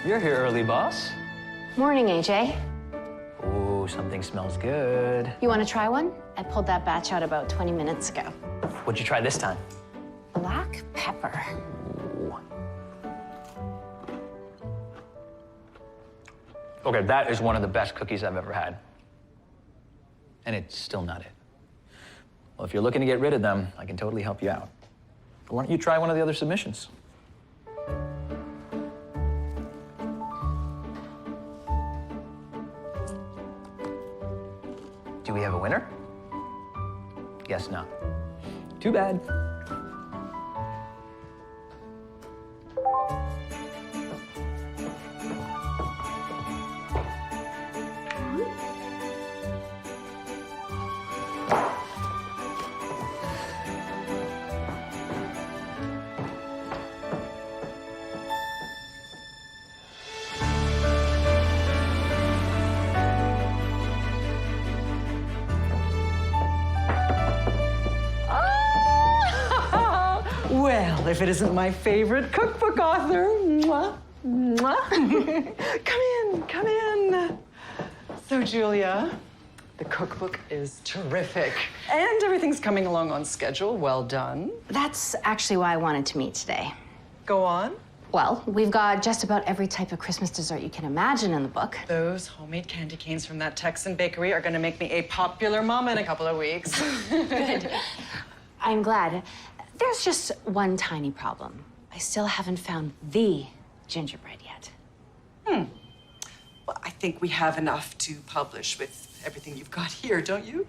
You're here early, boss. Morning, AJ. Ooh, something smells good. You want to try one? I pulled that batch out about 20 minutes ago. What'd you try this time? Black pepper. Ooh. Okay, that is one of the best cookies I've ever had. And it's still not it. Well, if you're looking to get rid of them, I can totally help you out. Why don't you try one of the other submissions? Do we have a winner? Guess not. Too bad. Well, if it isn't my favorite cookbook author, mwah, mwah. Come in. So, Julia, the cookbook is terrific. And everything's coming along on schedule. Well done. That's actually why I wanted to meet today. Go on. Well, we've got just about every type of Christmas dessert you can imagine in the book. Those homemade candy canes from that Texan bakery are going to make me a popular mama in a couple of weeks. Good. I'm glad. There's just one tiny problem. I still haven't found the gingerbread yet. Well, I think we have enough to publish with everything you've got here, don't you?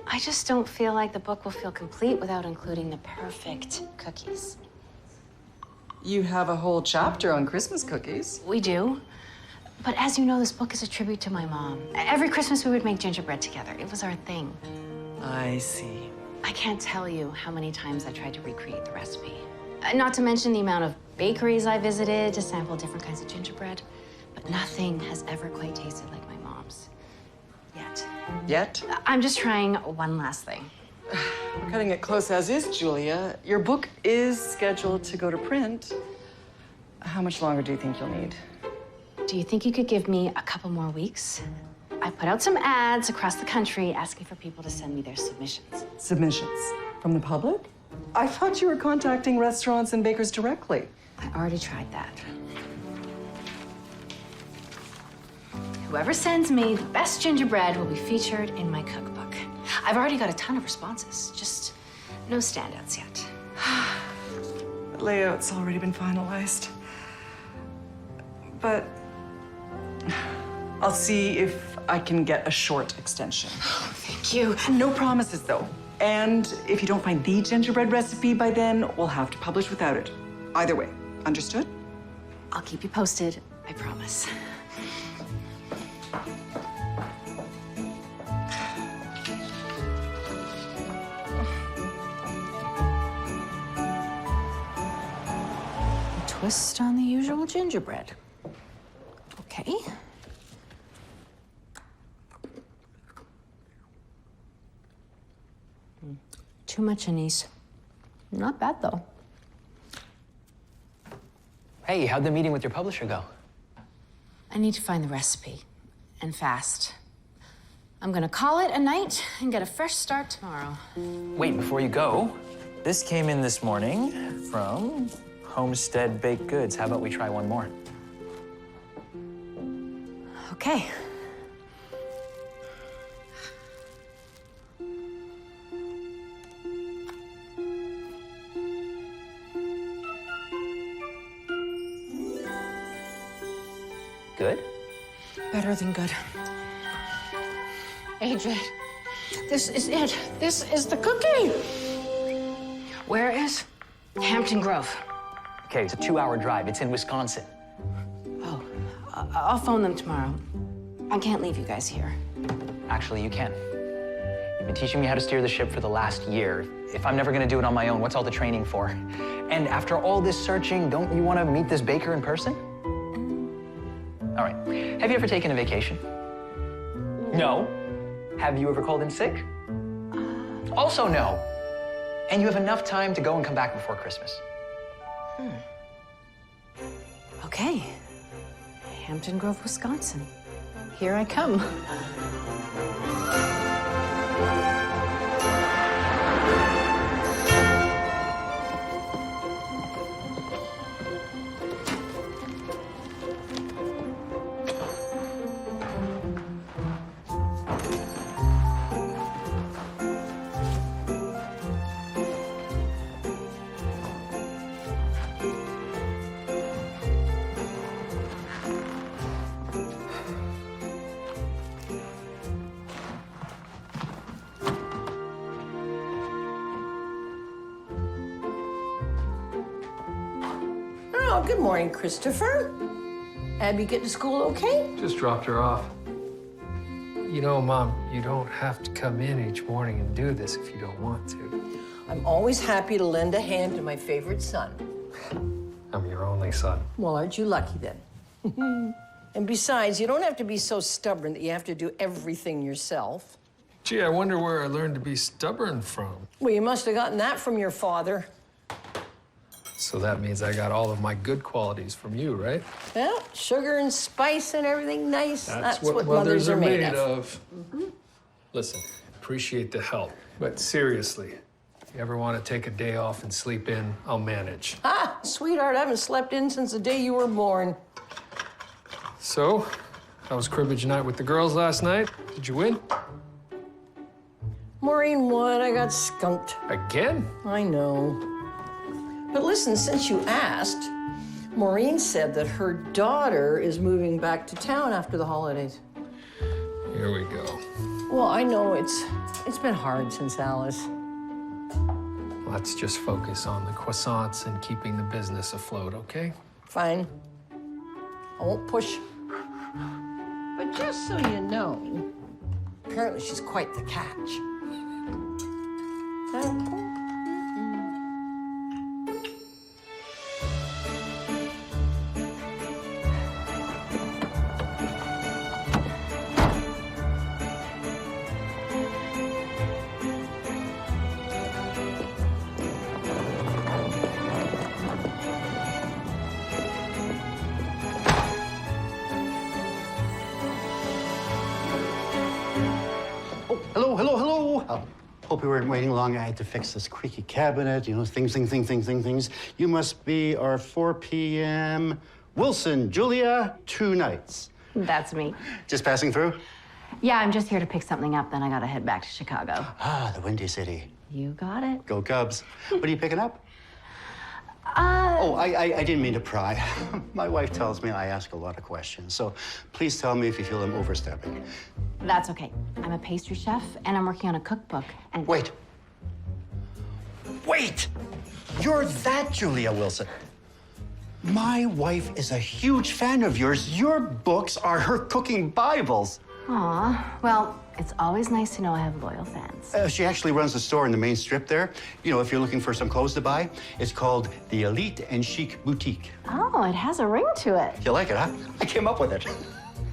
I just don't feel like the book will feel complete without including the perfect cookies. You have a whole chapter on Christmas cookies. We do. But as you know, this book is a tribute to my mom. Every Christmas we would make gingerbread together. It was our thing. I see. I can't tell you how many times I tried to recreate the recipe. Not to mention the amount of bakeries I visited to sample different kinds of gingerbread. But nothing has ever quite tasted like my mom's. Yet. Yet? I'm just trying one last thing. We're cutting it close as is, Julia. Your book is scheduled to go to print. How much longer do you think you'll need? Do you think you could give me a couple more weeks? I put out some ads across the country asking for people to send me their submissions. Submissions? From the public? I thought you were contacting restaurants and bakers directly. I already tried that. Whoever sends me the best gingerbread will be featured in my cookbook. I've already got a ton of responses, just no standouts yet. The layout's already been finalized. But I'll see if I can get a short extension. Oh, thank you. No promises, though. And if you don't find the gingerbread recipe by then, we'll have to publish without it. Either way. Understood? I'll keep you posted, I promise. A twist on the usual gingerbread. Okay. Too much anise. Not bad, though. Hey, how'd the meeting with your publisher go? I need to find the recipe, and fast. I'm gonna call it a night and get a fresh start tomorrow. Wait, before you go, this came in this morning from Homestead Baked Goods. How about we try one more? Okay. Good? Better than good. Adrian, this is it. This is the cookie. Where is Hampton Grove? Okay, it's a 2-hour drive. It's in Wisconsin. Oh, I'll phone them tomorrow. I can't leave you guys here. Actually, you can. You've been teaching me how to steer the ship for the last year. If I'm never gonna do it on my own, what's all the training for? And after all this searching, don't you want to meet this baker in person? All right. Have you ever taken a vacation? No. Have you ever called in sick? Also no. And you have enough time to go and come back before Christmas. Okay. Hampton Grove, Wisconsin. Here I come. Oh, good morning, Christopher. Abby get to school okay? Just dropped her off. You know, Mom, you don't have to come in each morning and do this if you don't want to. I'm always happy to lend a hand to my favorite son. I'm your only son. Well, aren't you lucky then? And besides, you don't have to be so stubborn that you have to do everything yourself. Gee, I wonder where I learned to be stubborn from. Well, you must have gotten that from your father. So that means I got all of my good qualities from you, right? Well, sugar and spice and everything nice. That's what mothers are made of. Listen, appreciate the help, but seriously, if you ever want to take a day off and sleep in, I'll manage. Ah, sweetheart, I haven't slept in since the day you were born. So, how was cribbage night with the girls last night? Did you win? Maureen won. I got skunked. Again? I know. But listen, since you asked, Maureen said that her daughter is moving back to town after the holidays. Here we go. Well, I know it's been hard since Alice. Let's just focus on the croissants and keeping the business afloat, okay? Fine. I won't push. But just so you know, apparently she's quite the catch. Hello. Hope you weren't waiting long. I had to fix this creaky cabinet, things. You must be our 4 p.m. Wilson, Julia, 2 nights. That's me. Just passing through? Yeah, I'm just here to pick something up, then I gotta head back to Chicago. Ah, the Windy City. You got it. Go Cubs. What are you picking up? Oh, I didn't mean to pry. My wife tells me I ask a lot of questions, so please tell me if you feel I'm overstepping. That's okay. I'm a pastry chef, and I'm working on a cookbook, and... Wait. You're that Julia Wilson. My wife is a huge fan of yours. Your books are her cooking Bibles. Aw, well, it's always nice to know I have loyal fans. She actually runs a store in the main strip there. You know, if you're looking for some clothes to buy, it's called the Elite and Chic Boutique. Oh, it has a ring to it. You like it, huh? I came up with it.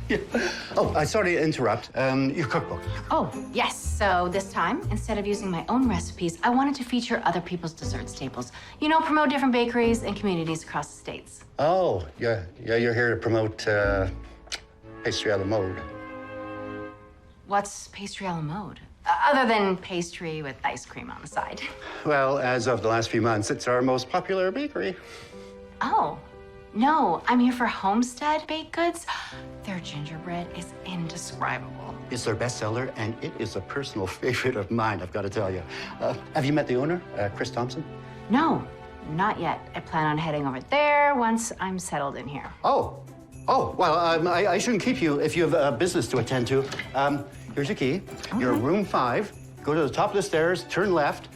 Yeah. Oh, sorry to interrupt. Your cookbook. Oh, yes. So this time, instead of using my own recipes, I wanted to feature other people's dessert staples. You know, promote different bakeries and communities across the states. Oh, yeah, you're here to promote pastry a la mode. What's pastry a la mode? Other than pastry with ice cream on the side. Well, as of the last few months, it's our most popular bakery. Oh, no, I'm here for Homestead baked goods. Their gingerbread is indescribable. It's their bestseller, and it is a personal favorite of mine, I've got to tell you. Have you met the owner, Chris Thompson? No, not yet. I plan on heading over there once I'm settled in here. Oh, well, I shouldn't keep you if you have business to attend to. Here's your key. Okay. You're room 5. Go to the top of the stairs, turn left.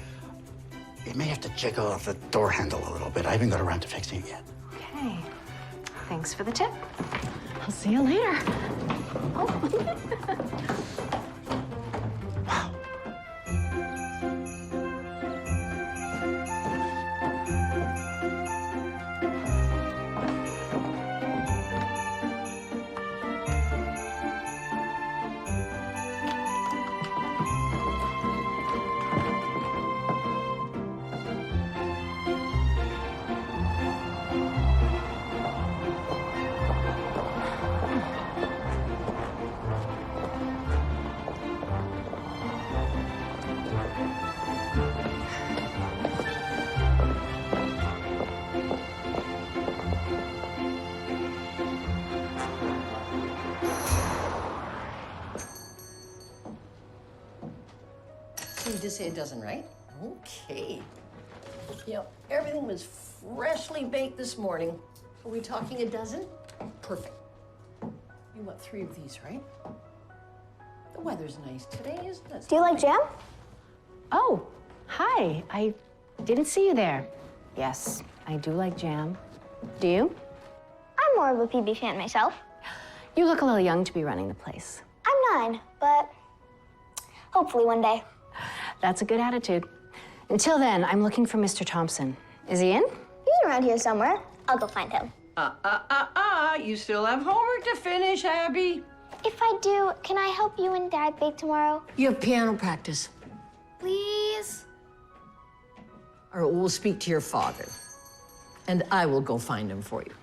You may have to jiggle off the door handle a little bit. I haven't got around to fixing it yet. Okay. Thanks for the tip. I'll see you later. Wow. So you just say a dozen, right? Okay. You know, everything was freshly baked this morning. Are we talking a dozen? Perfect. You want 3 of these, right? The weather's nice today, isn't it? Do you like jam? Oh, hi. I didn't see you there. Yes, I do like jam. Do you? I'm more of a PB fan myself. You look a little young to be running the place. I'm 9, but hopefully one day. That's a good attitude. Until then, I'm looking for Mr. Thompson. Is he in? He's around here somewhere. I'll go find him. You still have homework to finish, Abby. If I do, can I help you and Dad bake tomorrow? You have piano practice. Please? Or we'll speak to your father. And I will go find him for you.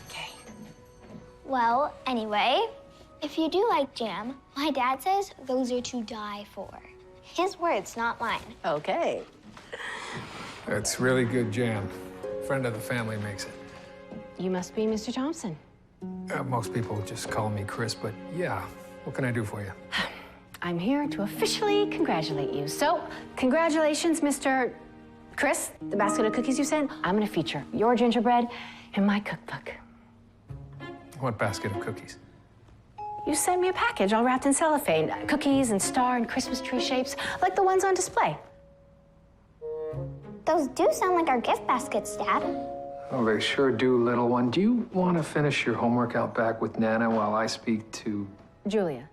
Okay. Well, anyway, if you do like jam, my dad says those are to die for. His words, not mine. Okay. It's really good jam. Friend of the family makes it. You must be Mr. Thompson. Most people just call me Chris, but yeah. What can I do for you? I'm here to officially congratulate you. So, congratulations, Mr. Chris, the basket of cookies you sent. I'm gonna feature your gingerbread in my cookbook. What basket of cookies? You sent me a package all wrapped in cellophane. Cookies and star and Christmas tree shapes, like the ones on display. Those do sound like our gift baskets, Dad. Oh, they sure do, little one. Do you want to finish your homework out back with Nana while I speak to... Julia.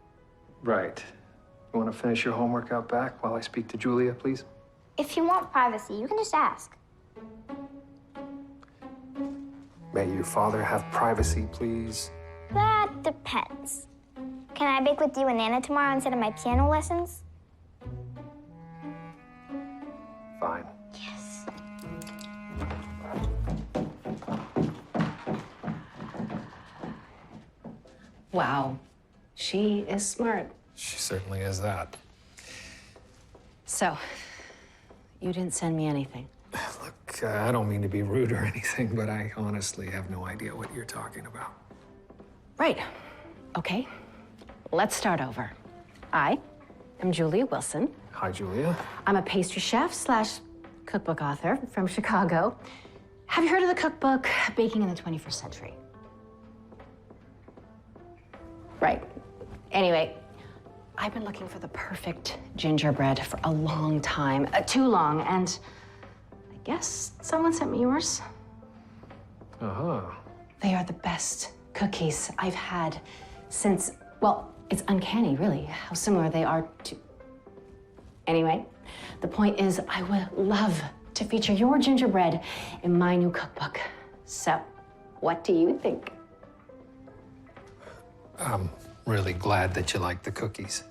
Right. You want to finish your homework out back while I speak to Julia, please? If you want privacy, you can just ask. May your father have privacy, please. That depends. Can I bake with you and Nana tomorrow instead of my piano lessons? Fine. Yes. Wow. She is smart. She certainly is that. So, you didn't send me anything. Look, I don't mean to be rude or anything, but I honestly have no idea what you're talking about. Right. Okay. Let's start over. I am Julia Wilson. Hi, Julia. I'm a pastry chef slash cookbook author from Chicago. Have you heard of the cookbook, Baking in the 21st Century? Right. Anyway, I've been looking for the perfect gingerbread for a long time, too long, and I guess someone sent me yours. Uh-huh. They are the best cookies I've had since, well, it's uncanny, really, how similar they are to... Anyway, the point is I would love to feature your gingerbread in my new cookbook. So, what do you think? I'm really glad that you like the cookies.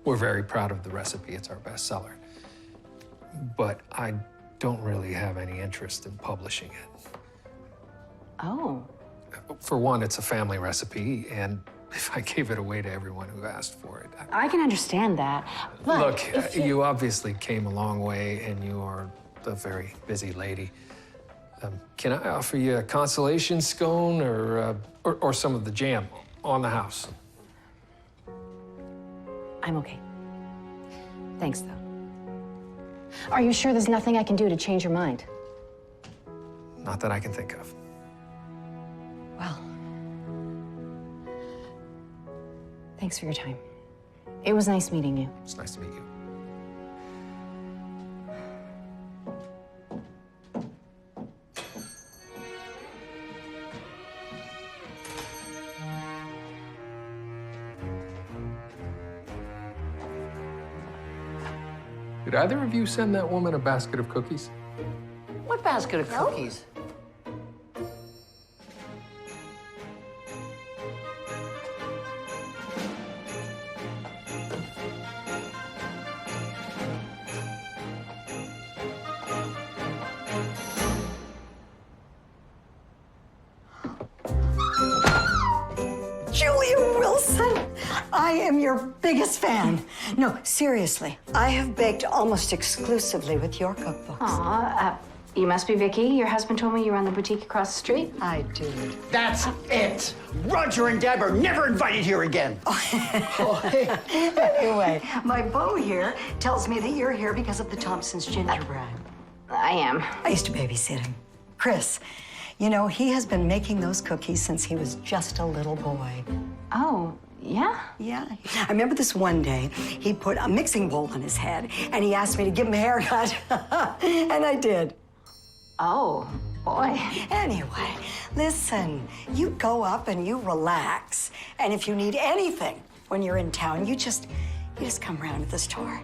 We're very proud of the recipe. It's our bestseller. But I don't really have any interest in publishing it. Oh. For one, it's a family recipe, and if I gave it away to everyone who asked for it... I can understand that, but Look, if you obviously came a long way, and you are a very busy lady. Can I offer you a consolation scone or some of the jam on the house? I'm okay. Thanks, though. Are you sure there's nothing I can do to change your mind? Not that I can think of. Well, thanks for your time. It was nice meeting you. It's nice to meet you. Did either of you send that woman a basket of cookies? What basket of cookies? Julia Wilson, I am your biggest fan. No, seriously, I have baked almost exclusively with your cookbooks. Aw, You must be Vicky. Your husband told me you run the boutique across the street. I do. That's it. Roger and Deb are never invited here again. Anyway, my beau here tells me that you're here because of the Thompson's gingerbread. I am. I used to babysit him. Chris, you know, he has been making those cookies since he was just a little boy. Oh, yeah? Yeah. I remember this one day, he put a mixing bowl on his head, and he asked me to give him a haircut. And I did. Oh, boy. Anyway, listen, you go up and you relax. And if you need anything when you're in town, you just come around to the store,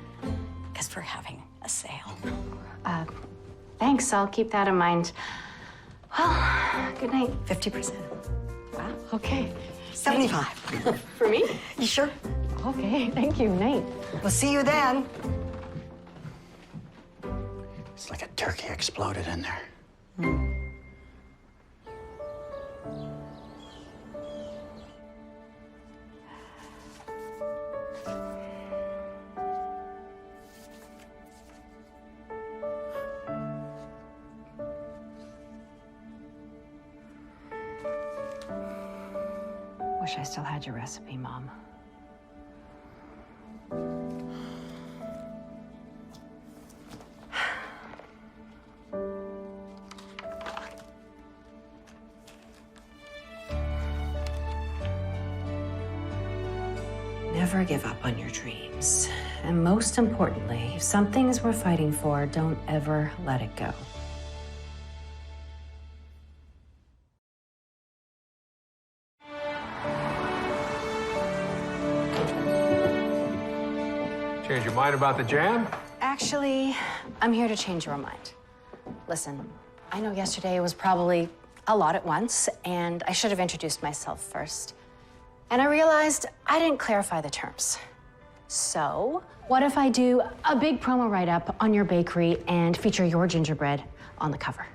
because we're having a sale. Thanks. I'll keep that in mind. Well, good night. 50%. Wow. Okay. 75. For me? You sure? Okay. Thank you. Night. We'll see you then. It's like a turkey exploded in there. Wish I still had your recipe, Mom. Never give up on your dreams. And most importantly, if something's worth fighting for, don't ever let it go. Change your mind about the jam? Actually, I'm here to change your mind. Listen, I know yesterday was probably a lot at once, and I should have introduced myself first. And I realized I didn't clarify the terms. So, what if I do a big promo write-up on your bakery and feature your gingerbread on the cover?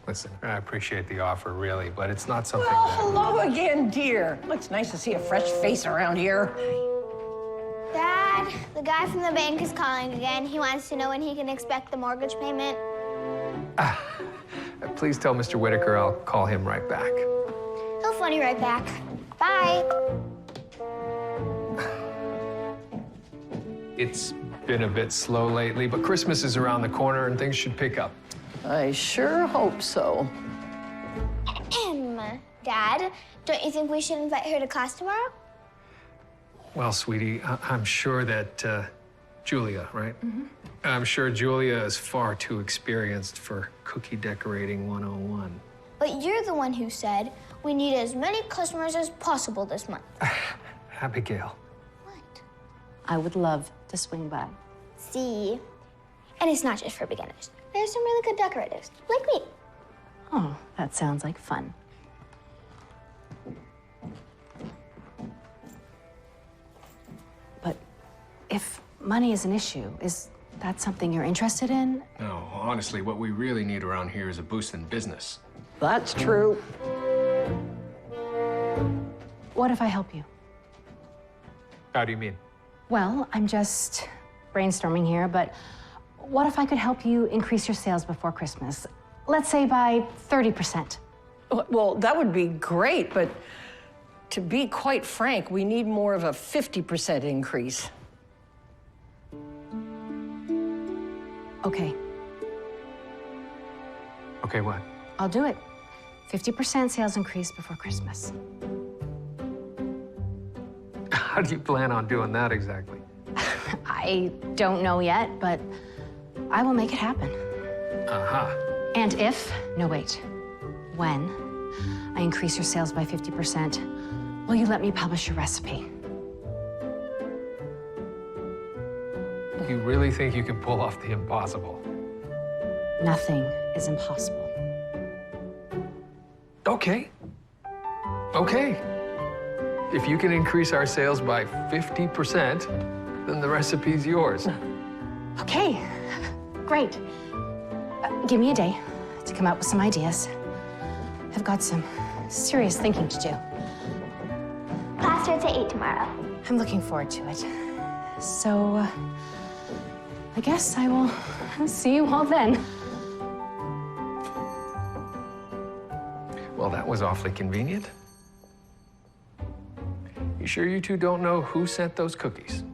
Listen, I appreciate the offer, really, but it's not something Oh, that... hello again, dear. Looks nice to see a fresh face around here. Dad, the guy from the bank is calling again. He wants to know when he can expect the mortgage payment. Please tell Mr. Whitaker I'll call him right back. He'll phone you right back. Bye. It's been a bit slow lately, but Christmas is around the corner and things should pick up. I sure hope so. Dad, don't you think we should invite her to class tomorrow? Well, sweetie, I'm sure that Julia, right? I'm sure Julia is far too experienced for cookie decorating 101. But you're the one who said we need as many customers as possible this month. Abigail. What? I would love to swing by. See? And it's not just for beginners. There's some really good decorators, like me. Oh, that sounds like fun. But if money is an issue, is that something you're interested in? No, honestly, what we really need around here is a boost in business. That's true. What if I help you? How do you mean? Well, I'm just brainstorming here, but what if I could help you increase your sales before Christmas? Let's say by 30%. Well, that would be great, but to be quite frank, we need more of a 50% increase. Okay, Okay, what? I'll do it. 50% sales increase before Christmas. How do you plan on doing that exactly? I don't know yet, but I will make it happen. Uh-huh. And if, no wait, when I increase your sales by 50%, will you let me publish your recipe? You really think you can pull off the impossible? Nothing is impossible. Okay. Okay. If you can increase our sales by 50%, then the recipe's yours. Okay, great. Give me a day to come up with some ideas. I've got some serious thinking to do. Class starts at 8 tomorrow. I'm looking forward to it. So, I guess I will See you all then. Well, that was awfully convenient. You sure you two don't know who sent those cookies?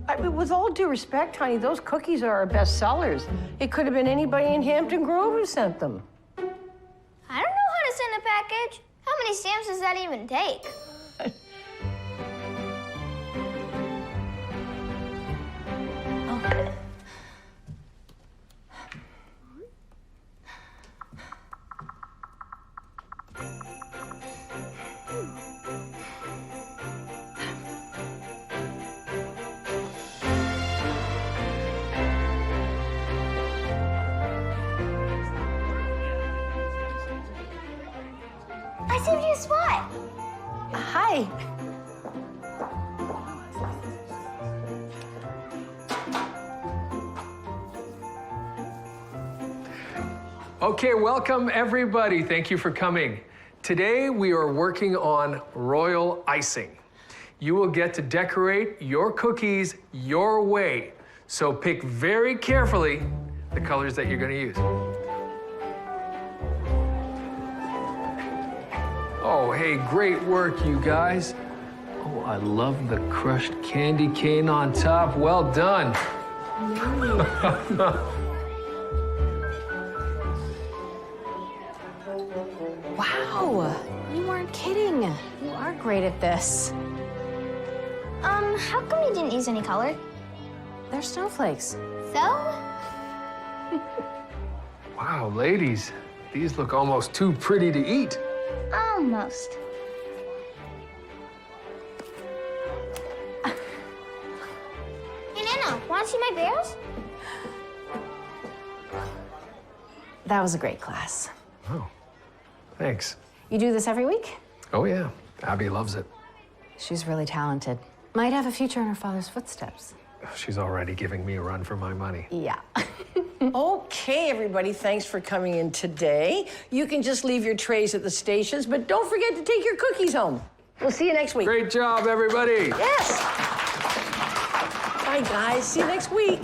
I mean, with all due respect, honey, those cookies are our best sellers. It could have been anybody in Hampton Grove who sent them. I don't know how to send a package. How many stamps does that even take? I saved you a spot. Hi. Okay, welcome everybody. Thank you for coming. Today we are working on royal icing. You will get to decorate your cookies your way. So pick very carefully the colors that you're going to use. Oh, hey, great work, you guys. Oh, I love the crushed candy cane on top. Well done. Wow, you weren't kidding. You are great at this. How come you didn't use any color? They're snowflakes. So? Wow, ladies, these look almost too pretty to eat. Almost. Hey, Nana, want to see my bears? That was a great class. Oh, thanks. You do this every week? Oh, yeah, Abby loves it. She's really talented. Might have a future in her father's footsteps. She's already giving me a run for my money. Yeah. Okay, everybody, thanks for coming in today. You can just leave your trays at the stations, but don't forget to take your cookies home. We'll see you next week. Great job, everybody. Yes. Bye, guys. See you next week.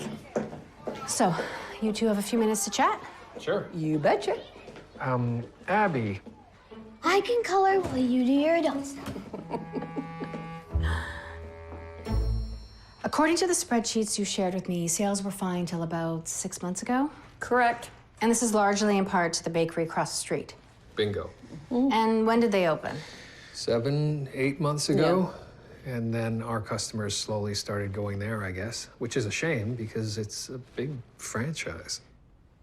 So, you two have a few minutes to chat? Sure. You betcha. Abby, I can color while you do your adult stuff. According to the spreadsheets you shared with me, sales were fine till about 6 months ago. Correct. And this is largely in part to the bakery across the street. bingo. And when did they open? 7, 8 months ago. And then our customers slowly started going there, I guess, which is a shame because it's a big franchise.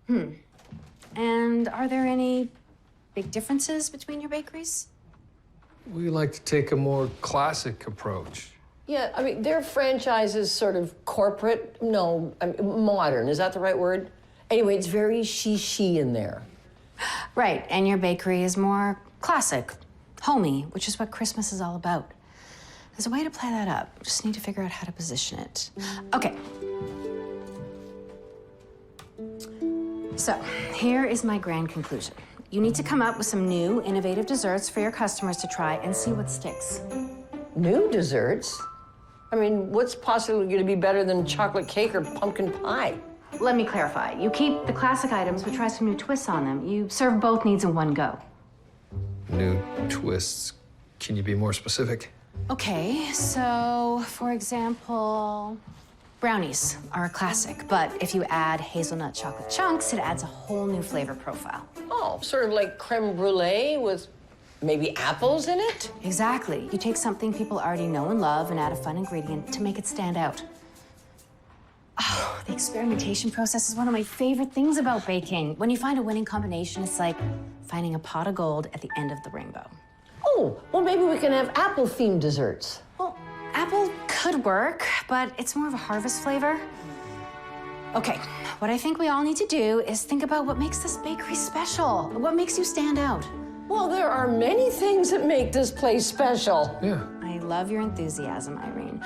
And are there any big differences between your bakeries? We like to take a more classic approach. Yeah, I mean, their franchise is sort of corporate. No, I mean, modern. Is that the right word? Anyway, it's very she in there. Right, and your bakery is more classic, homey, which is what Christmas is all about. There's a way to play that up. Just need to figure out how to position it. Okay. So, here is my grand conclusion. You need to come up with some new, innovative desserts for your customers to try and see what sticks. New desserts? I mean, what's possibly going to be better than chocolate cake or pumpkin pie? Let me clarify. You keep the classic items, but try some new twists on them. You serve both needs in one go. New twists. Can you be more specific? Okay, so for example, brownies are a classic, but if you add hazelnut chocolate chunks, it adds a whole new flavor profile. Oh, sort of like creme brulee with maybe apples in it? Exactly. You take something people already know and love and add a fun ingredient to make it stand out. Oh, the experimentation process is one of my favorite things about baking. When you find a winning combination, it's like finding a pot of gold at the end of the rainbow. Oh, well, maybe we can have apple-themed desserts. Well, apple could work, but it's more of a harvest flavor. Okay, what I think we all need to do is think about what makes this bakery special. What makes you stand out? Well, there are many things that make this place special. Yeah. I love your enthusiasm, Irene.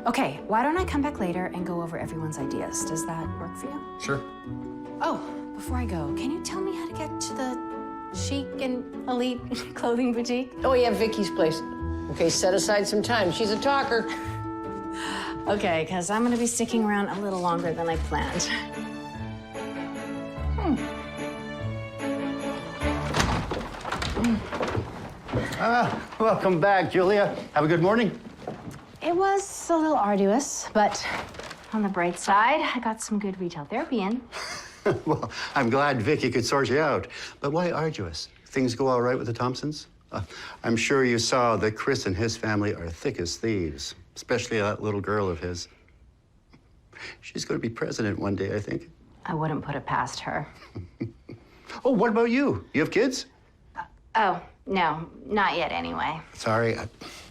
Okay, why don't I come back later and go over everyone's ideas? Does that work for you? Sure. Oh, before I go, can you tell me how to get to the chic and elite clothing boutique? Oh, yeah, Vicky's place. Okay, set aside some time. She's a talker. Okay, because I'm gonna be sticking around a little longer than I planned. Welcome back, Julia. Have a good morning. It was a little arduous, but on the bright side, I got some good retail therapy in. Well, I'm glad Vicky could sort you out. But why arduous? Things go all right with the Thompsons? I'm sure you saw that Chris and his family are thick as thieves, especially that little girl of his. She's going to be president one day, I think. I wouldn't put it past her. Oh, what about you? You have kids? Oh, no, not yet anyway. Sorry, I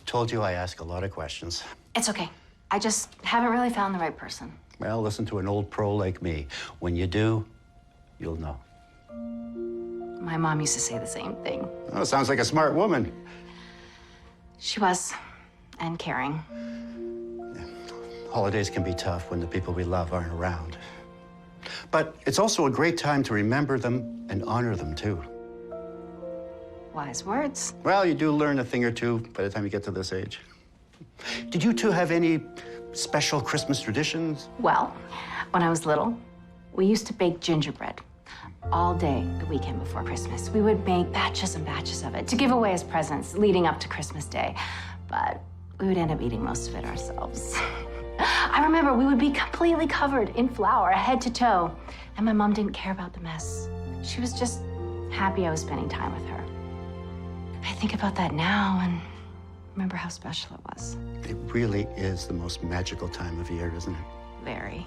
told you I ask a lot of questions. It's okay. I just haven't really found the right person. Well, listen to an old pro like me. When you do, you'll know. My mom used to say the same thing. Oh, sounds like a smart woman. She was, and caring. Holidays can be tough when the people we love aren't around. But it's also a great time to remember them and honor them, too. Wise words. Well, you do learn a thing or two by the time you get to this age. Did you two have any special Christmas traditions? Well, when I was little, we used to bake gingerbread all day the weekend before Christmas. We would make batches and batches of it to give away as presents leading up to Christmas Day. But we would end up eating most of it ourselves. I remember we would be completely covered in flour head to toe, and my mom didn't care about the mess. She was just happy I was spending time with her. I think about that now and remember how special it was. It really is the most magical time of year, isn't it? Very.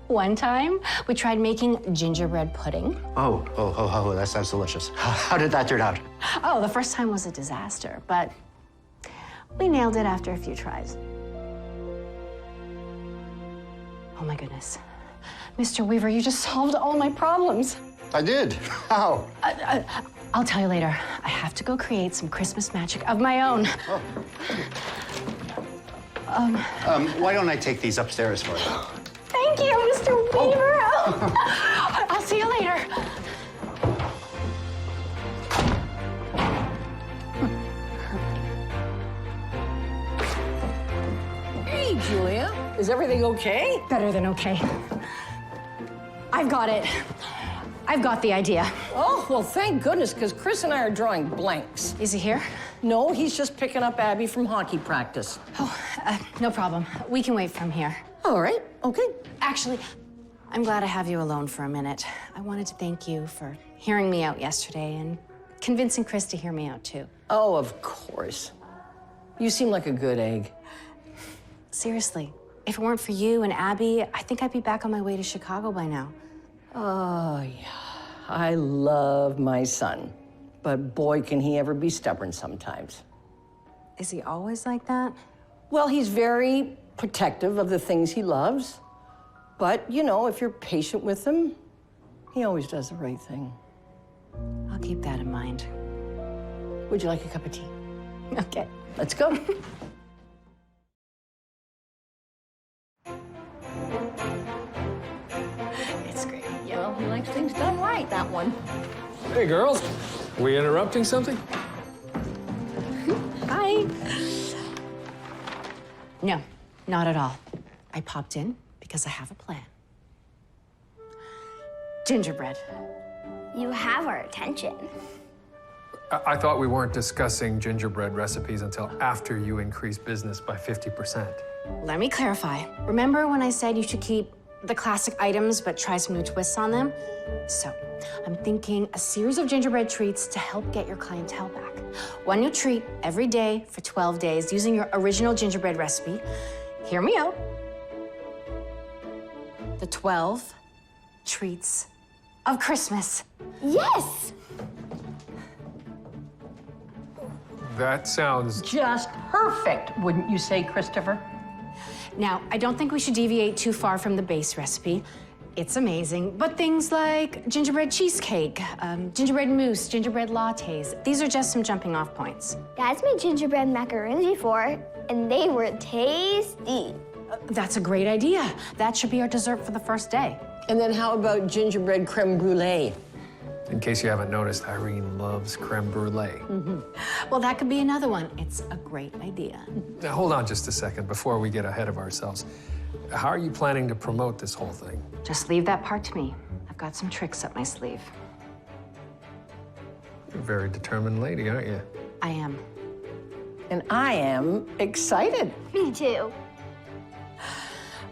One time, we tried making gingerbread pudding. Oh, that sounds delicious. How did that turn out? Oh, the first time was a disaster, but we nailed it after a few tries. Oh my goodness. Mr. Weaver, you just solved all my problems. I did. How? I'll tell you later. I have to go create some Christmas magic of my own. Oh. Why don't I take these upstairs for you? Thank you, Mr. Weaver. Oh. I'll see you later. Hey, Julia. Is everything okay? Better than okay. I've got it. I've got the idea. Oh, well, thank goodness, because Chris and I are drawing blanks. Is he here? No, he's just picking up Abby from hockey practice. Oh, no problem. We can wait from here. All right, okay. Actually, I'm glad I have you alone for a minute. I wanted to thank you for hearing me out yesterday and convincing Chris to hear me out, too. Oh, of course. You seem like a good egg. Seriously, if it weren't for you and Abby, I think I'd be back on my way to Chicago by now. Oh, yeah. I love my son. But boy, can he ever be stubborn sometimes. Is he always like that? Well, he's very protective of the things he loves. But, you know, if you're patient with him, he always does the right thing. I'll keep that in mind. Would you like a cup of tea? Okay. Let's go. It's great. Well, he likes things done right, that one. Hey, girls. We interrupting something? Bye. No, not at all. I popped in because I have a plan. Gingerbread. You have our attention. I thought we weren't discussing gingerbread recipes until after you increased business by 50%. Let me clarify. Remember when I said you should keep the classic items but try some new twists on them? So, I'm thinking a series of gingerbread treats to help get your clientele back. One new treat every day for 12 days using your original gingerbread recipe. Hear me out. The 12 treats of Christmas. Yes! That sounds... Just perfect, wouldn't you say, Christopher? Now, I don't think we should deviate too far from the base recipe. It's amazing, but things like gingerbread cheesecake, gingerbread mousse, gingerbread lattes, these are just some jumping off points. Dad's made gingerbread macaroons before, and they were tasty. That's a great idea. That should be our dessert for the first day. And then how about gingerbread creme brulee? In case you haven't noticed, Irene loves creme brulee. Well, that could be another one. It's a great idea. Now, hold on just a second before we get ahead of ourselves. How are you planning to promote this whole thing? Just leave that part to me. I've got some tricks up my sleeve. You're a very determined lady, aren't you? I am. And I am excited. Me too.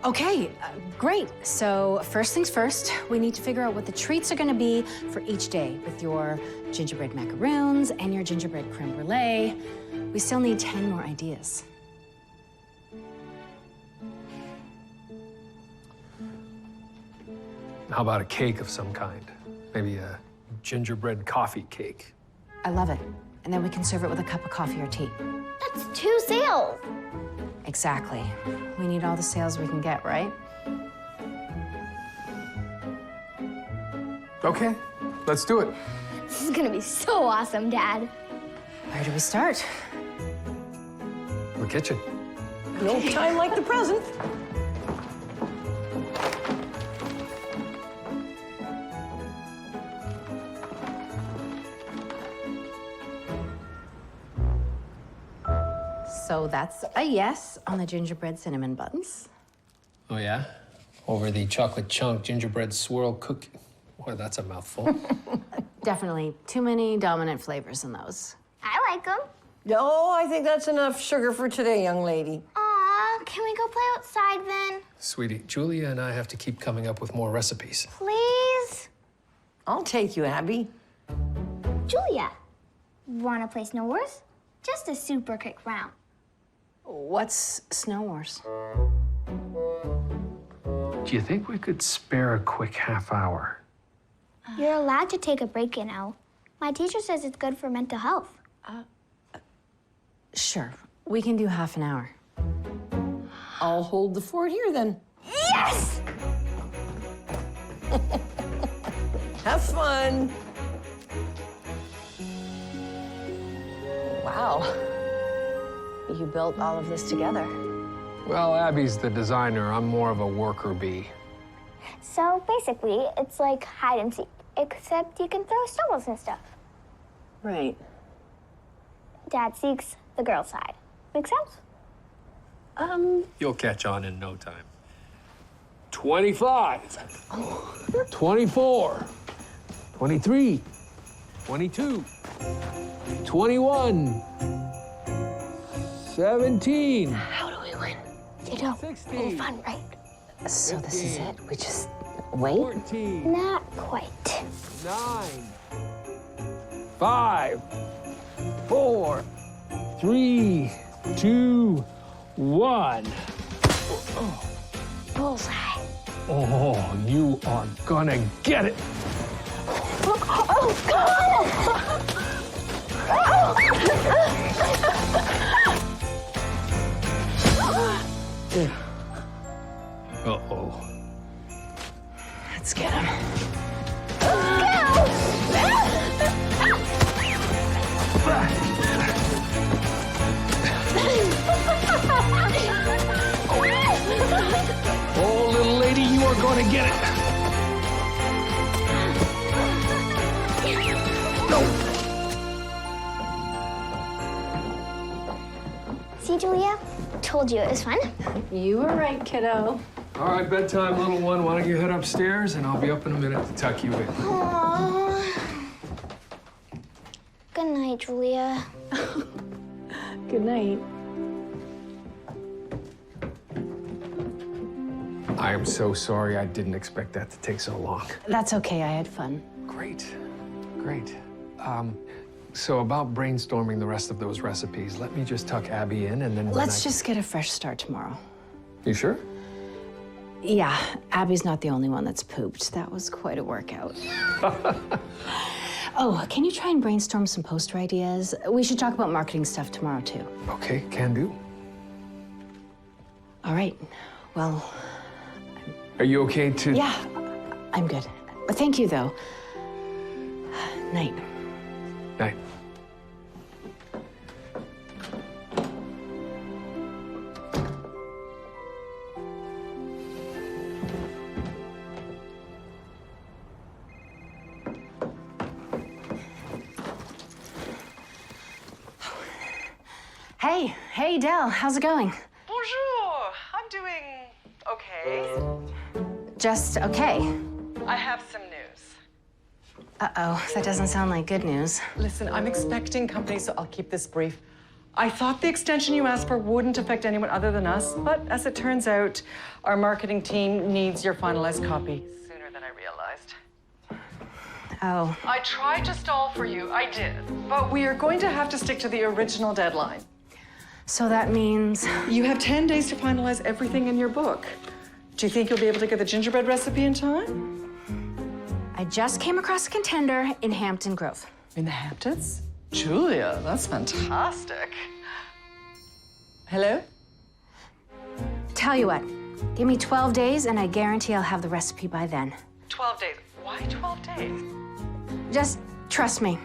Okay, great. So first things first, we need to figure out what the treats are gonna be for each day with your gingerbread macaroons and your gingerbread creme brulee. We still need 10 more ideas. How about a cake of some kind? Maybe a gingerbread coffee cake. I love it. And then we can serve it with a cup of coffee or tea. That's 2 sales. Exactly. We need all the sales we can get, right? Okay, let's do it. This is gonna be so awesome, Dad. Where do we start? The kitchen. No time like the present. So that's a yes on the gingerbread cinnamon buns. Oh, yeah? Over the chocolate chunk gingerbread swirl cookie. Boy, that's a mouthful. Definitely too many dominant flavors in those. I like them. No, I think that's enough sugar for today, young lady. Aw, can we go play outside then? Sweetie, Julia and I have to keep coming up with more recipes. Please? I'll take you, Abby. Julia, wanna play Snow Wars? Just a super quick round. What's Snow Wars? Do you think we could spare a quick half hour? You're allowed to take a break, you know. My teacher says it's good for mental health. Sure, we can do half an hour. I'll hold the fort here then. Yes! Have fun. Wow. You built all of this together. Well, Abby's the designer. I'm more of a worker bee. So basically, it's like hide and seek, except you can throw snowballs and stuff. Right. Dad seeks the girl side. Make sense? You'll catch on in no time. 25. 24. 23. 22. 21. 17. How do we win? You know, 16. really fun, right? So this is it? We just wait? 14. Not quite. 9. 5. 4. 3. 2. 1. Bullseye. Oh, you are gonna get it. Oh, God! Uh-oh. Let's get him. Oh, little lady, you are gonna get it. See, Julia? Told you it was fun. You were right, kiddo. All right, bedtime, little one. Why don't you head upstairs, and I'll be up in a minute to tuck you in. Aww. Good night, Julia. Good night. I am so sorry. I didn't expect that to take so long. That's okay, I had fun. Great, great. So about brainstorming the rest of those recipes, let me just tuck Abby in, and then when Let's just get a fresh start tomorrow. You sure? Yeah, Abby's not the only one that's pooped. That was quite a workout. Oh, can you try and brainstorm some poster ideas? We should talk about marketing stuff tomorrow, too. Okay, can do. All right. Well, Are you okay to? yeah, I'm good. Thank you, though. Night. Night. Hey, Del, how's it going? Bonjour. I'm doing okay. Just okay. I have some news. Uh-oh, that doesn't sound like good news. Listen, I'm expecting company, so I'll keep this brief. I thought the extension you asked for wouldn't affect anyone other than us, but as it turns out, our marketing team needs your finalized copy sooner than I realized. Oh, I tried to stall for you, I did, but we are going to have to stick to the original deadline. so that means... You have 10 days to finalize everything in your book. Do you think you'll be able to get the gingerbread recipe in time? I just came across a contender in Hampton Grove. In the Hamptons? Julia, that's fantastic. Hello? Tell you what, give me 12 days and I guarantee I'll have the recipe by then. 12 days. Why 12 days? Just trust me.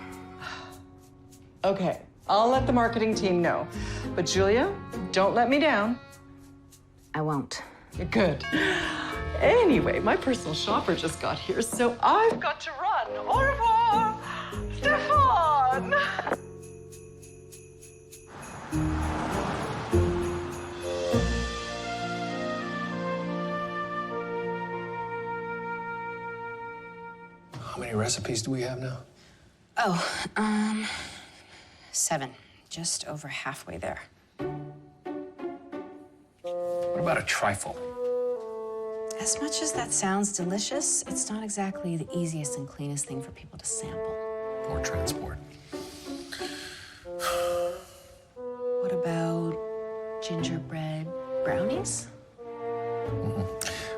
Okay, I'll let the marketing team know. But Julia, don't let me down. I won't. Good. Anyway, my personal shopper just got here, so I've got to run. Au revoir, Stefan! How many recipes do we have now? Oh, 7. Just over halfway there. What about a trifle? As much as that sounds delicious, it's not exactly the easiest and cleanest thing for people to sample. Or transport? What about gingerbread brownies?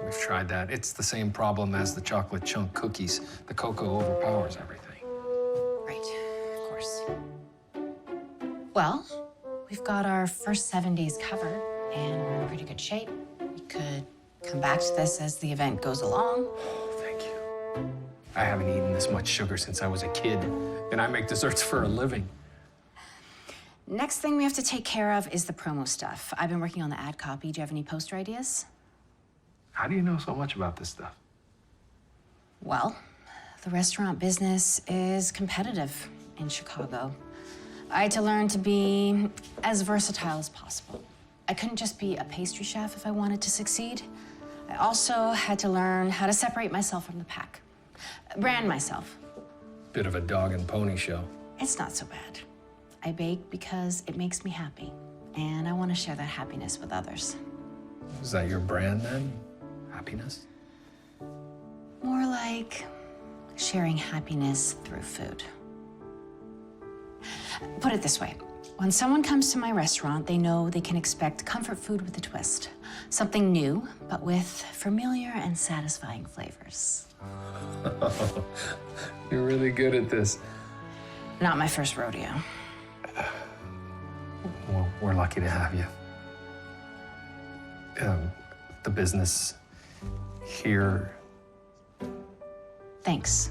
We've tried that. It's the same problem as the chocolate chunk cookies. The cocoa overpowers everything. Right, of course. Well, we've got our first 7 days covered, and we're in pretty good shape. We could come back to this as the event goes along. Oh, thank you. I haven't eaten this much sugar since I was a kid, and I make desserts for a living. Next thing we have to take care of is the promo stuff. I've been working on the ad copy. Do you have any poster ideas? How do you know so much about this stuff? Well, the restaurant business is competitive in Chicago. I had to learn to be as versatile as possible. I couldn't just be a pastry chef if I wanted to succeed. I also had to learn how to separate myself from the pack, brand myself. Bit of a dog and pony show. It's not so bad. I bake because it makes me happy, and I want to share that happiness with others. Is that your brand then? Happiness? More like sharing happiness through food. Put it this way. When someone comes to my restaurant, they know they can expect comfort food with a twist. Something new, but with familiar and satisfying flavors. You're really good at this. Not my first rodeo. Well, we're lucky to have you. The business here. Thanks.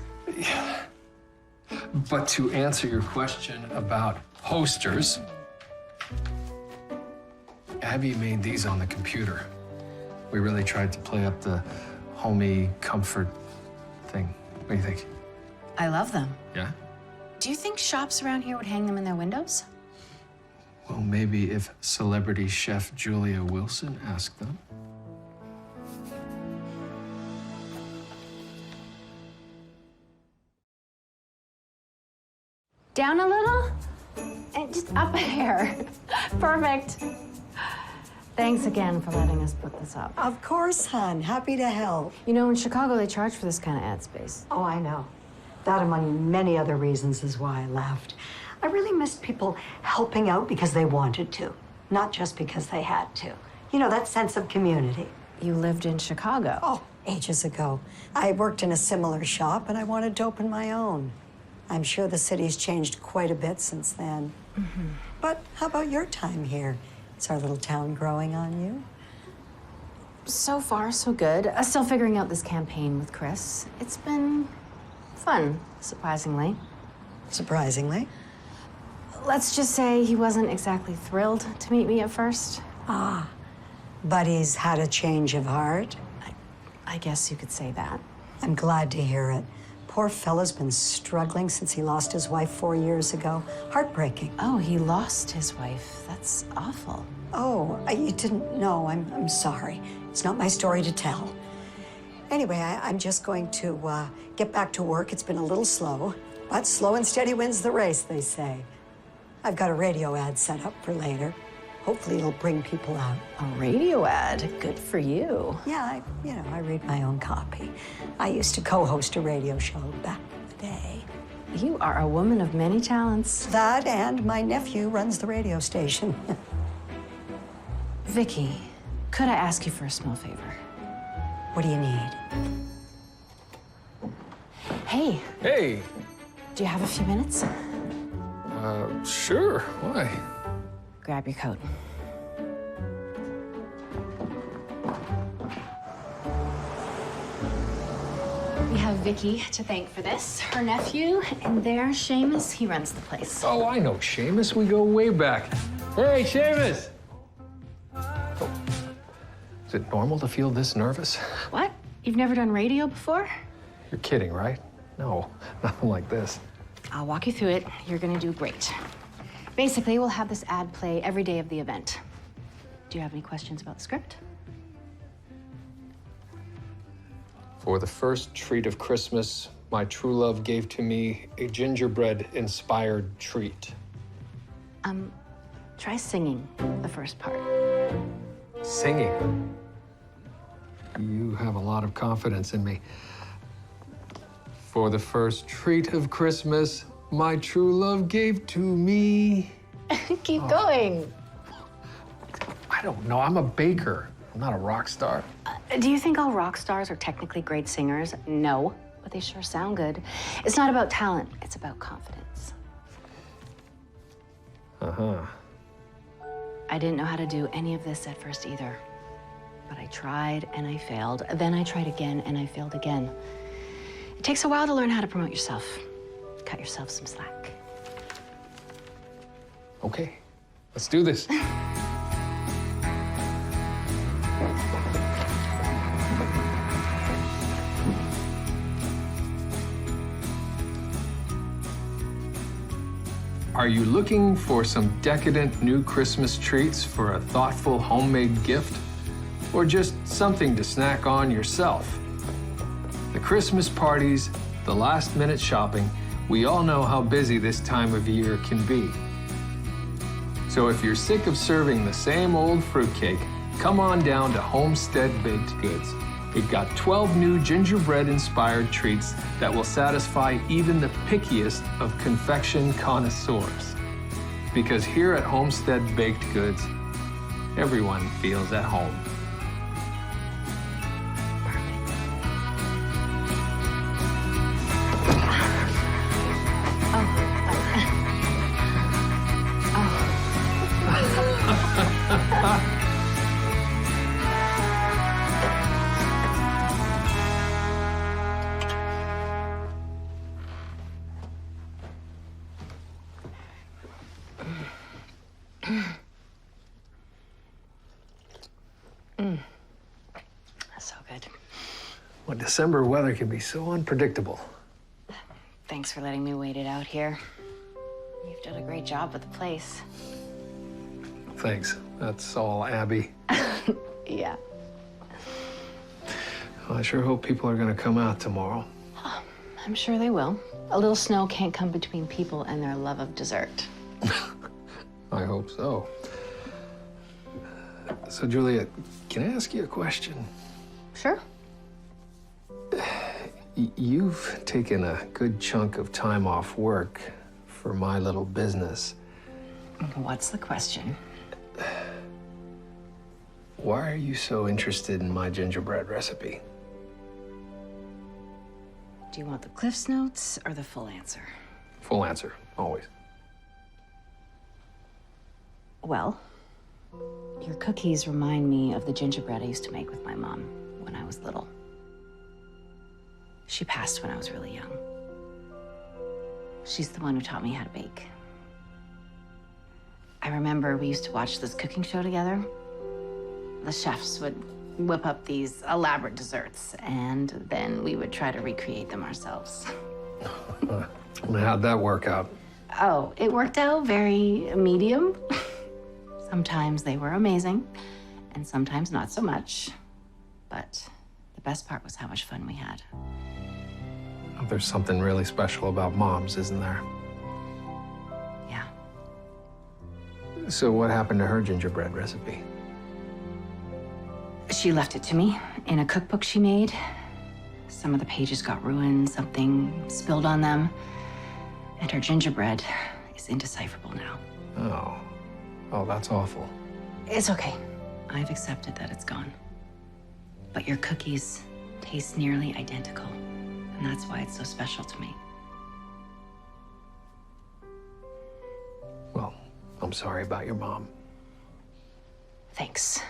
But to answer your question about posters, Abby made these on the computer. We really tried to play up the homey comfort thing. What do you think? I love them. Yeah? Do you think shops around here would hang them in their windows? Well, maybe if celebrity chef Julia Wilson asked them. Down a little? And just up a hair. Perfect. Thanks again for letting us put this up. Of course, hon. Happy to help. You know, in Chicago, they charge for this kind of ad space. Oh, I know. That, among many other reasons, is why I left. I really missed people helping out because they wanted to, not just because they had to. You know, that sense of community. You lived in Chicago. Oh, ages ago. I worked in a similar shop, and I wanted to open my own. I'm sure the city's changed quite a bit since then. Mm-hmm. But how about your time here? Is our little town growing on you? So far, so good. Still figuring out this campaign with Chris. It's been fun, surprisingly. Surprisingly? Let's just say he wasn't exactly thrilled to meet me at first. Ah, but he's had a change of heart? I guess you could say that. I'm glad to hear it. Poor fella's been struggling since he lost his wife 4 years ago. Heartbreaking. Oh, he lost his wife. That's awful. Oh, you didn't know. I'm sorry. It's not my story to tell. Anyway, I'm just going to get back to work. It's been a little slow, but slow and steady wins the race, they say. I've got a radio ad set up for later. Hopefully it'll bring people out. A radio ad. Good for you. Yeah, I read my own copy. I used to co-host a radio show back in the day. You are a woman of many talents. That and my nephew runs the radio station. Vicky, could I ask you for a small favor? What do you need? Hey, Hey, do you have a few minutes? sure, why? Grab your coat. We have Vicky to thank for this, her nephew, and there's Seamus. He runs the place. Oh, I know Seamus. We go way back. Hey, Seamus! Oh. Is it normal to feel this nervous? What? You've never done radio before? You're kidding, right? No, nothing like this. I'll walk you through it. You're gonna do great. Basically, we'll have this ad play every day of the event. Do you have any questions about the script? For the first treat of Christmas, my true love gave to me a gingerbread-inspired treat. Try singing the first part. Singing. You have a lot of confidence in me. For the first treat of Christmas, my true love gave to me. Keep going. I don't know, I'm a baker. I'm not a rock star. Do you think all rock stars are technically great singers? No, but they sure sound good. It's not about talent, it's about confidence. Uh-huh. I didn't know how to do any of this at first either. But I tried and I failed. Then I tried again and I failed again. It takes a while to learn how to promote yourself. Cut yourself some slack. Okay, let's do this. Are you looking for some decadent new Christmas treats for a thoughtful homemade gift? Or just something to snack on yourself? The Christmas parties, the last-minute shopping, we all know how busy this time of year can be. So if you're sick of serving the same old fruitcake, come on down to Homestead Baked Goods. We've got 12 new gingerbread-inspired treats that will satisfy even the pickiest of confection connoisseurs. Because here at Homestead Baked Goods, everyone feels at home. That's so good. Well, December weather can be so unpredictable. Thanks for letting me wait it out here. You've done a great job with the place. Thanks. That's all Abby. Yeah. Well, I sure hope people are going to come out tomorrow. I'm sure they will. A little snow can't come between people and their love of dessert. I hope so. So, Julia, can I ask you a question? Sure. You've taken a good chunk of time off work for my little business. What's the question? Why are you so interested in my gingerbread recipe? Do you want the Cliff's Notes or the full answer? Full answer, always. Well, your cookies remind me of the gingerbread I used to make with my mom when I was little. She passed when I was really young. She's the one who taught me how to bake. I remember we used to watch this cooking show together. The chefs would whip up these elaborate desserts, and then we would try to recreate them ourselves. How'd that work out? Oh, it worked out very medium. Sometimes they were amazing, and sometimes not so much. But the best part was how much fun we had. There's something really special about moms, isn't there? Yeah. So what happened to her gingerbread recipe? She left it to me in a cookbook she made. Some of the pages got ruined, something spilled on them, and her gingerbread is indecipherable now. Oh. Oh, that's awful. It's okay. I've accepted that it's gone. But your cookies taste nearly identical, and that's why it's so special to me. Well, I'm sorry about your mom. Thanks.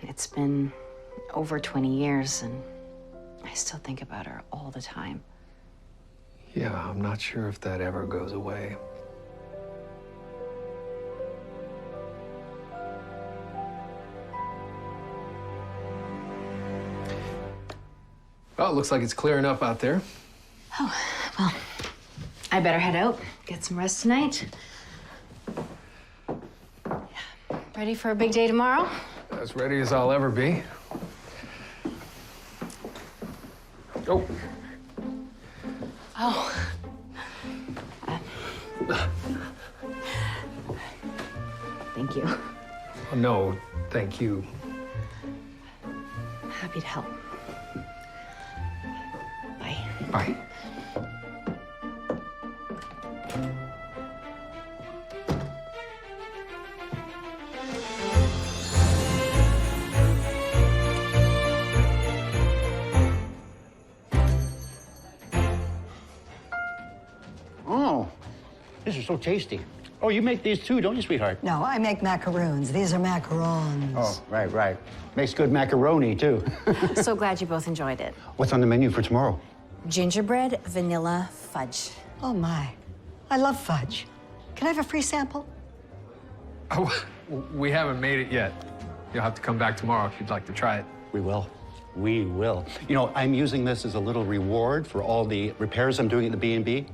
It's been over 20 years, and I still think about her all the time. Yeah, I'm not sure if that ever goes away. Well, it looks like it's clearing up out there. Oh, well, I better head out, get some rest tonight. Ready for a big day tomorrow? As ready as I'll ever be. Oh. Oh. Thank you. Oh, no, thank you. Happy to help. Bye. Bye. Oh, these are so tasty. Oh, you make these too, don't you, sweetheart? No, I make macaroons. These are macarons. Oh, right, right. Makes good macaroni, too. So glad you both enjoyed it. What's on the menu for tomorrow? Gingerbread vanilla fudge. Oh, my. I love fudge. Can I have a free sample? Oh, we haven't made it yet. You'll have to come back tomorrow if you'd like to try it. We will. We will. You know, I'm using this as a little reward for all the repairs I'm doing at the B&B.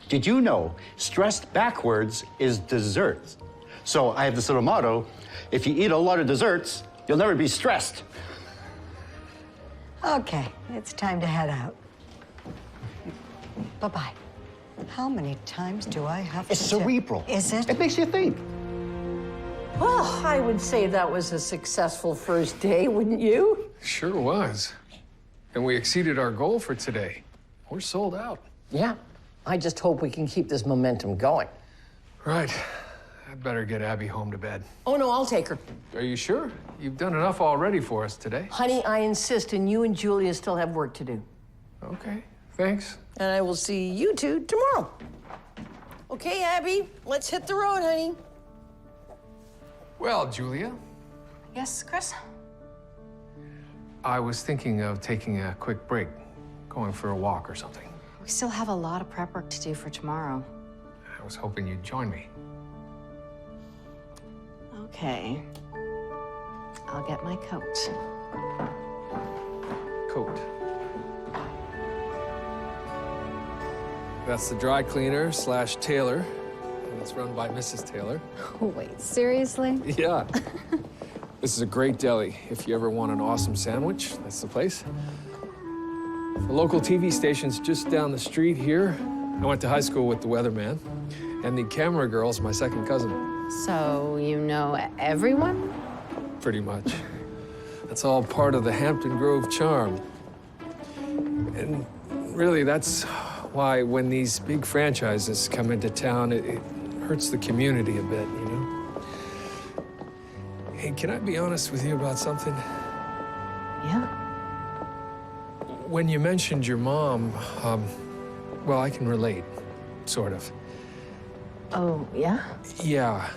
Did you know stressed backwards is desserts? So I have this little motto, if you eat a lot of desserts, you'll never be stressed. Okay, it's time to head out. Bye-bye. How many times do I have It's to... cerebral. Is it? It makes you think. Well, I would say that was a successful first day, wouldn't you? Sure was. And we exceeded our goal for today. We're sold out. Yeah. I just hope we can keep this momentum going. Right. I'd better get Abby home to bed. Oh, no, I'll take her. Are you sure? You've done enough already for us today. Honey, I insist, and you and Julia still have work to do. Okay, thanks. And I will see you two tomorrow. Okay, Abby, let's hit the road, honey. Well, Julia, Yes, Chris? I was thinking of taking a quick break, going for a walk or something. We still have a lot of prep work to do for tomorrow. I was hoping you'd join me. Okay. I'll get my coat. Coat. That's the dry cleaner / tailor. And it's run by Mrs. Taylor. Oh, wait, seriously? Yeah. This is a great deli. If you ever want an awesome sandwich, that's the place. The local TV station's just down the street here. I went to high school with the weatherman. And the camera girl's my second cousin. So you know everyone? Pretty much. That's all part of the Hampton Grove charm. And really, that's why when these big franchises come into town, it hurts the community a bit, you know? Hey, can I be honest with you about something? Yeah. When you mentioned your mom, well, I can relate, sort of. Oh, yeah? Yeah.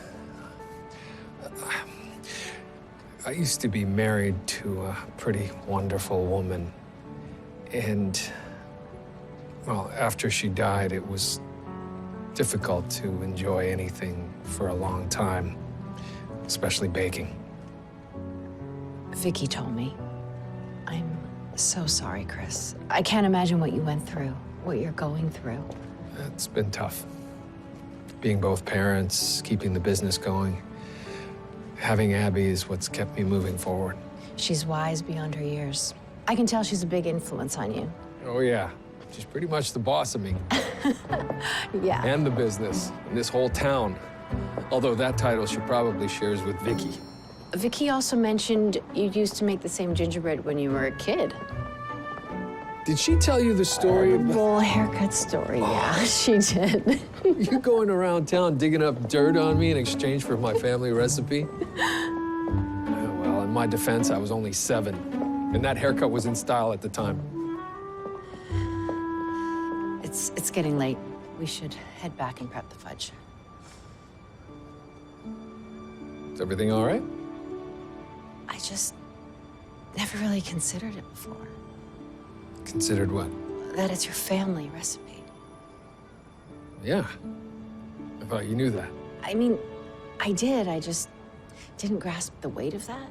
I used to be married to a pretty wonderful woman. And, well, after she died, it was difficult to enjoy anything for a long time, especially baking. Vicky told me. I'm so sorry, Chris. I can't imagine what you went through, what you're going through. It's been tough. Being both parents, keeping the business going. Having Abby is what's kept me moving forward. She's wise beyond her years. I can tell she's a big influence on you. Oh, yeah. She's pretty much the boss of me. Yeah. And the business, and this whole town. Although that title she probably shares with Vicky. Vicky also mentioned you used to make the same gingerbread when you were a kid. Did she tell you the story of Bowl haircut story, yeah, she did. you going around town digging up dirt on me in exchange for my family recipe? Well, in my defense, I was only 7, and that haircut was in style at the time. It's getting late. We should head back and prep the fudge. Is everything all right? I just never really considered it before. Considered what? That it's your family recipe. Yeah. I thought you knew that. I mean, I did. I just didn't grasp the weight of that.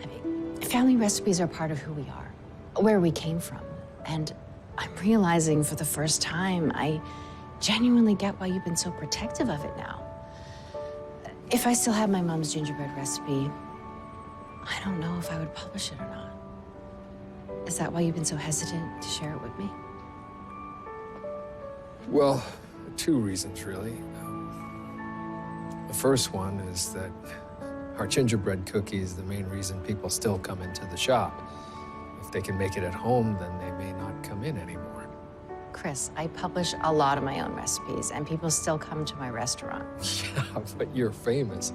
I mean, family recipes are part of who we are, where we came from. And I'm realizing for the first time, I genuinely get why you've been so protective of it now. If I still had my mom's gingerbread recipe, I don't know if I would publish it or not. Is that why you've been so hesitant to share it with me? Well, 2 reasons, really. The first one is that our gingerbread cookie is the main reason people still come into the shop. If they can make it at home, then they may not come in anymore. Chris, I publish a lot of my own recipes, and people still come to my restaurant. Yeah, but you're famous.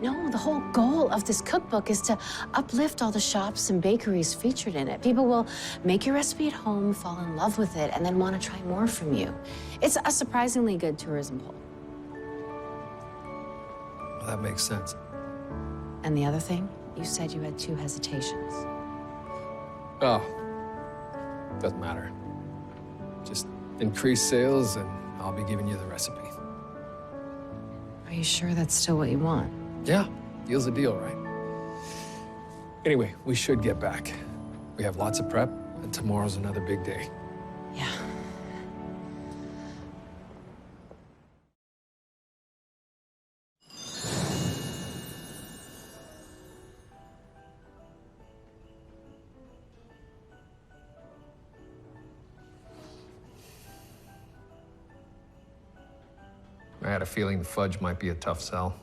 No, the whole goal of this cookbook is to uplift all the shops and bakeries featured in it. People will make your recipe at home, fall in love with it, and then want to try more from you. It's a surprisingly good tourism poll. Well, that makes sense. And the other thing, you said you had 2 hesitations. Oh, doesn't matter. Just increase sales and I'll be giving you the recipe. Are you sure that's still what you want? Yeah, deal's a deal, right? Anyway, we should get back. We have lots of prep, and tomorrow's another big day. Yeah. I had a feeling the fudge might be a tough sell.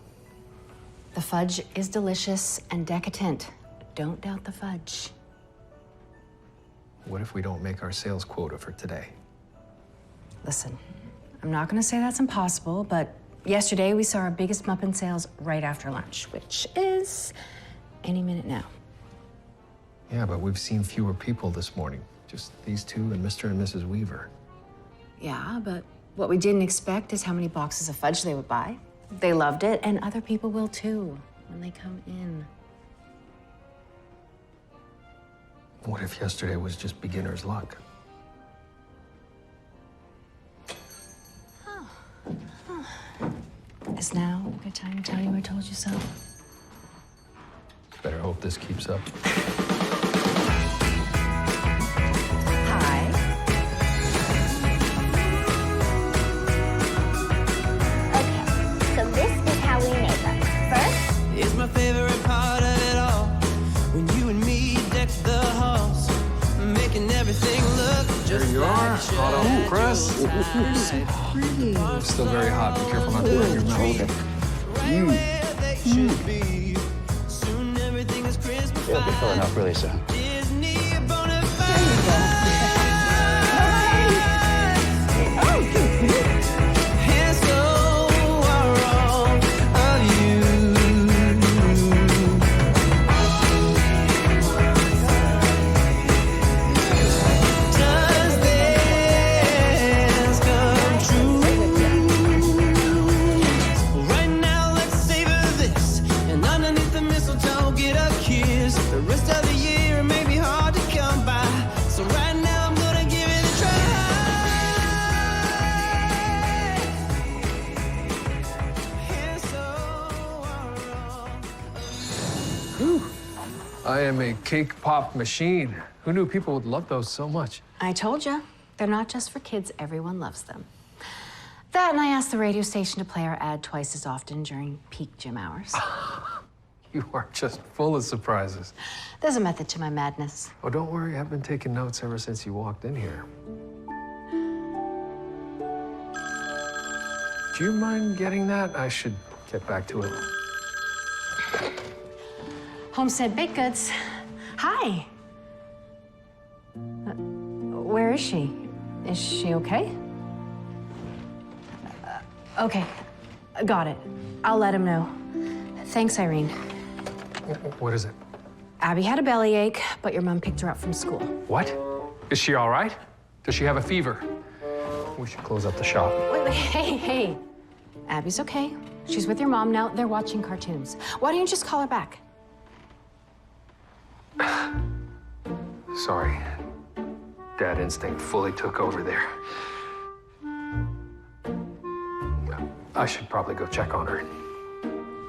The fudge is delicious and decadent. Don't doubt the fudge. What if we don't make our sales quota for today? Listen, I'm not gonna say that's impossible, but yesterday we saw our biggest bump in sales right after lunch, which is any minute now. Yeah, but we've seen fewer people this morning. Just these 2 and Mr. and Mrs. Weaver. Yeah, but what we didn't expect is how many boxes of fudge they would buy. They loved it, and other people will too when they come in. What if yesterday was just beginner's luck? Is now a good time to tell you I told you so? Better hope this keeps up. Hi. Okay, so this is how we make them. First, It's my favorite part of it all. When you and me deck the halls, making everything look just There you are. like it should. Hot off the At press. your side. It's still very hot. Be careful not to burn your mouth. Right where they should be. Soon everything is crisp. It'll be filling up really soon. Disney bona fide. And so are all of you. Does this come true? Right now, let's savor this. And underneath the mistletoe, get a kiss. The rest of the year may be hard to come by. So right now, I'm gonna give it a try. And so are all. I am a cake pop machine. Who knew people would love those so much? I told you, they're not just for kids. Everyone loves them. That, and I asked the radio station to play our ad twice as often during peak gym hours. You are just full of surprises. There's a method to my madness. Oh, don't worry, I've been taking notes ever since you walked in here. Do you mind getting that? I should get back to it. Homestead Baked Goods. Hi. Where is she? Is she okay? Okay, got it. I'll let him know. Thanks, Irene. What is it? Abby had a bellyache, but your mom picked her up from school. What? Is she all right? Does she have a fever? We should close up the shop. Wait, hey. Abby's okay. She's with your mom now. They're watching cartoons. Why don't you just call her back? Sorry. Dad instinct fully took over there. I should probably go check on her.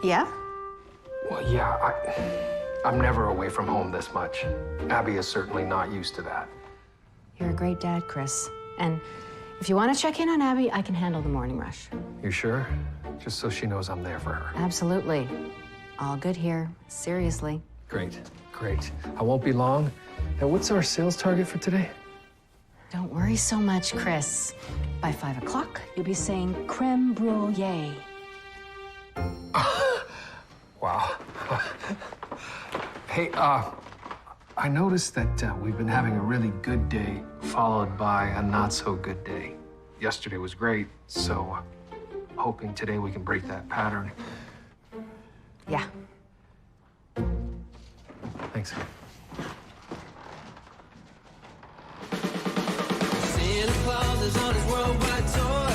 Yeah? Well, yeah, I'm never away from home this much. Abby is certainly not used to that. You're a great dad, Chris. And if you want to check in on Abby, I can handle the morning rush. You sure? Just so she knows I'm there for her. Absolutely. All good here. Seriously. Great. I won't be long. And what's our sales target for today? Don't worry so much, Chris. By 5 o'clock, you'll be saying creme brulee. Wow. Hey, I noticed that we've been having a really good day followed by a not so good day. Yesterday was great, so hoping today we can break that pattern. Yeah. Thanks. Santa Claus is on his worldwide tour,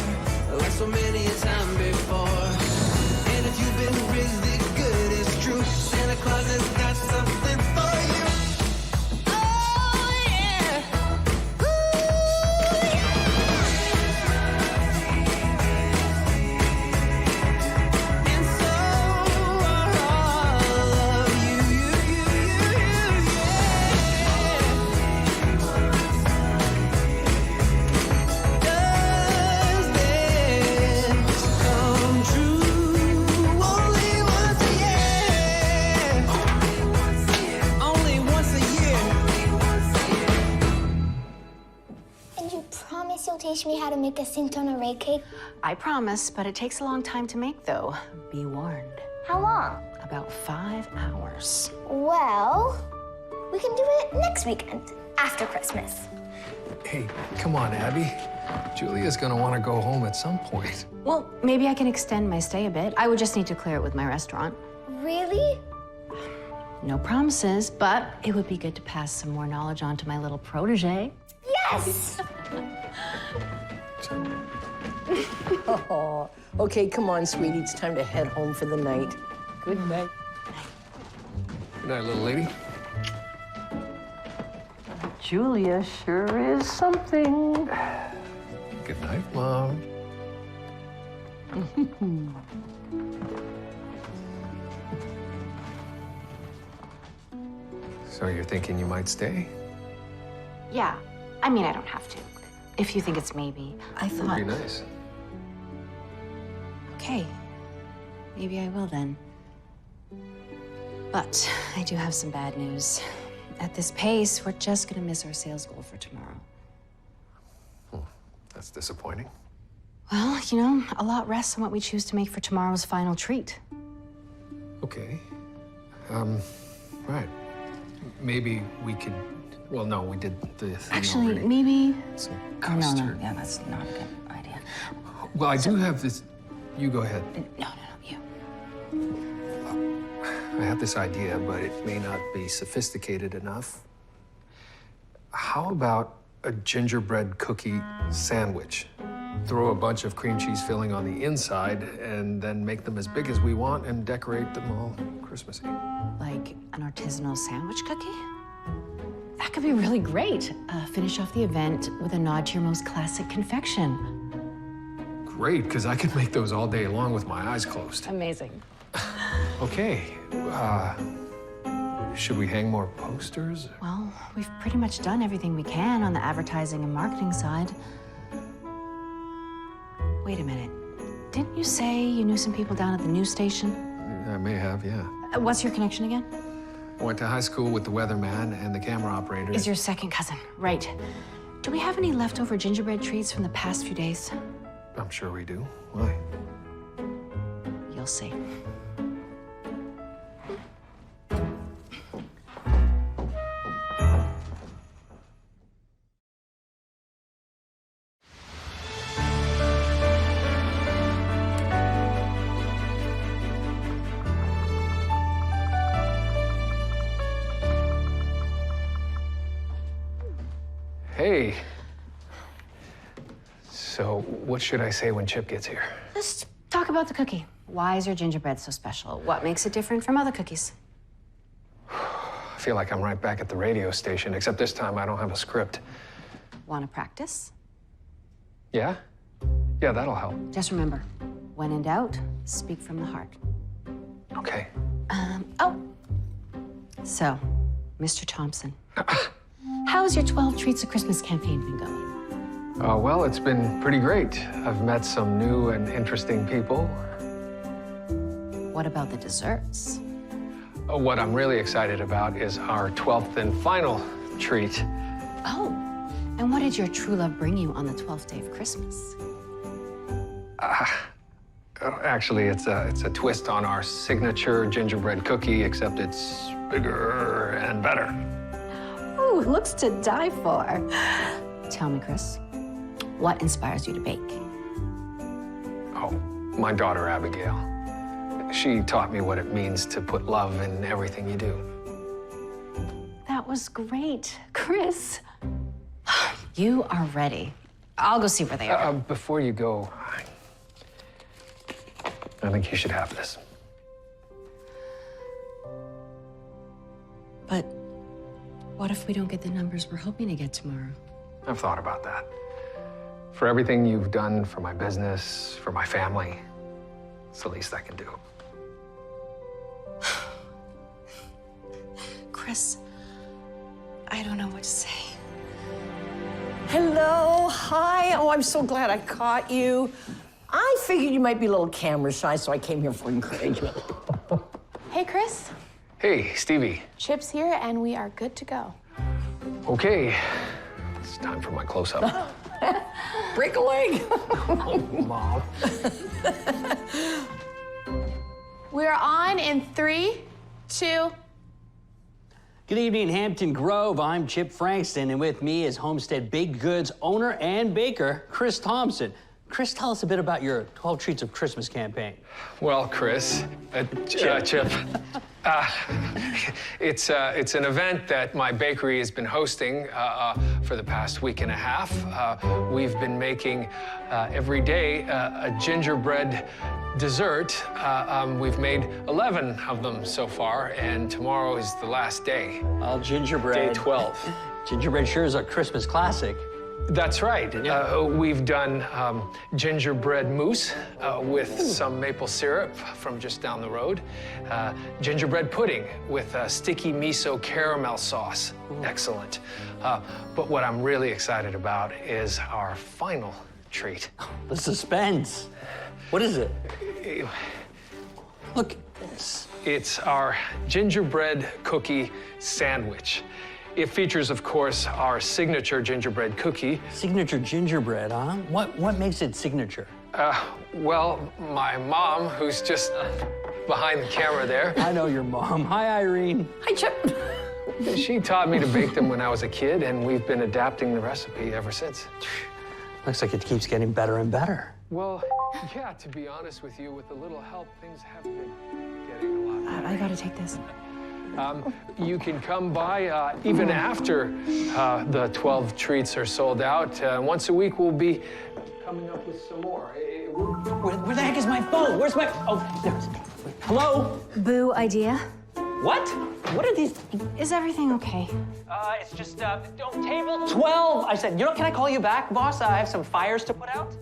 like so many a time before. And if you've been really good, it's true. Santa Claus has got something for you. Oh, yeah. Ooh, yeah. And so all of you, Does this come true? Only once a year. Only once a year. And you promise you'll teach me how to make a Cinton array cake? I promise, but it takes a long time to make, though. Be warned. How long? About 5 hours. Well, we can do it next weekend, after Christmas. Hey, come on, Abby. Julia's gonna want to go home at some point. Well, maybe I can extend my stay a bit. I would just need to clear it with my restaurant. Really? No promises, but it would be good to pass some more knowledge on to my little protege. Yes! Oh, okay, come on, sweetie. It's time to head home for the night. Good night. Good night, little lady. Julia sure is something. Good night, Mom. So you're thinking you might stay? Yeah. I mean, I don't have to. If you think it's maybe. I Would thought, be nice. okay, maybe I will then. But I do have some bad news. At this pace, we're just gonna miss our sales goal for tomorrow. That's disappointing. Well, you know, a lot rests on what we choose to make for tomorrow's final treat. Okay. Right. Maybe we could. Well, no, we did the thing Actually, already. maybe. Some Oh, no, custard. yeah, that's not a good idea. Well, I do have this. You go ahead. No, you. I have this idea, but it may not be sophisticated enough. How about a gingerbread cookie sandwich? Throw a bunch of cream cheese filling on the inside and then make them as big as we want and decorate them all Christmassy. Like an artisanal sandwich cookie? That could be really great. Finish off the event with a nod to your most classic confection. Great, because I could make those all day long with my eyes closed. Amazing. Okay, should we hang more posters? Well, we've pretty much done everything we can on the advertising and marketing side. Wait a minute. Didn't you say you knew some people down at the news station? I may have, yeah. What's your connection again? I went to high school with the weatherman and the camera operator. Is your second cousin, right. Do we have any leftover gingerbread treats from the past few days? I'm sure we do. Why? You'll see. Hey. So, what should I say when Chip gets here? Just talk about the cookie. Why is your gingerbread so special? What makes it different from other cookies? I feel like I'm right back at the radio station, except this time I don't have a script. Want to practice? Yeah? Yeah, that'll help. Just remember, when in doubt, speak from the heart. Okay. Oh. So, Mr. Thompson, how's your 12 Treats of Christmas campaign been going? Well, it's been pretty great. I've met some new and interesting people. What about the desserts? What I'm really excited about is our 12th and final treat. Oh, and what did your true love bring you on the 12th day of Christmas? Actually, it's a twist on our signature gingerbread cookie, except it's bigger and better. Ooh, looks to die for. Tell me, Chris, what inspires you to bake? Oh, my daughter, Abigail. She taught me what it means to put love in everything you do. That was great, Chris. You are ready. I'll go see where they are. Before you go, I think you should have this. But what if we don't get the numbers we're hoping to get tomorrow? I've thought about that. For everything you've done for my business, for my family, it's the least I can do. Chris, I don't know what to say. Hello, hi. Oh, I'm so glad I caught you. I figured you might be a little camera shy, so I came here for encouragement. Hey, Chris. Hey, Stevie. Chip's here, and we are good to go. Okay, it's time for my close-up. Break a leg. Mom. We're on in 3, 2. Good evening, Hampton Grove. I'm Chip Frankston, and with me is Homestead Baked Goods owner and baker, Chris Thompson. Chris, tell us a bit about your 12 Treats of Christmas campaign. Well, Chris, Chip, it's an event that my bakery has been hosting for the past week and a half. We've been making every day a gingerbread dessert. We've made 11 of them so far, and tomorrow is the last day. Well, gingerbread. Day 12. Gingerbread sure is a Christmas classic. That's right. We've done gingerbread mousse with some maple syrup from just down the road. Gingerbread pudding with sticky miso caramel sauce. Excellent. But what I'm really excited about is our final treat. The suspense. What is it? Look at this. It's our gingerbread cookie sandwich. It features, of course, our signature gingerbread cookie. Signature gingerbread, huh? What makes it signature? Well, my mom, who's just behind the camera there. I know your mom. Hi, Irene. Hi, Chip. She taught me to bake them when I was a kid, and we've been adapting the recipe ever since. Looks like it keeps getting better and better. Well, yeah, to be honest with you, with a little help, things have been getting a lot better. I gotta take this. You can come by even after the 12 treats are sold out. Once a week, we'll be coming up with some more. Where the heck is my phone? Where's my... Oh, there it is. Hello? Boo idea. What? What are these? Is everything okay? It's just, table 12. I said, can I call you back, boss? I have some fires to put out.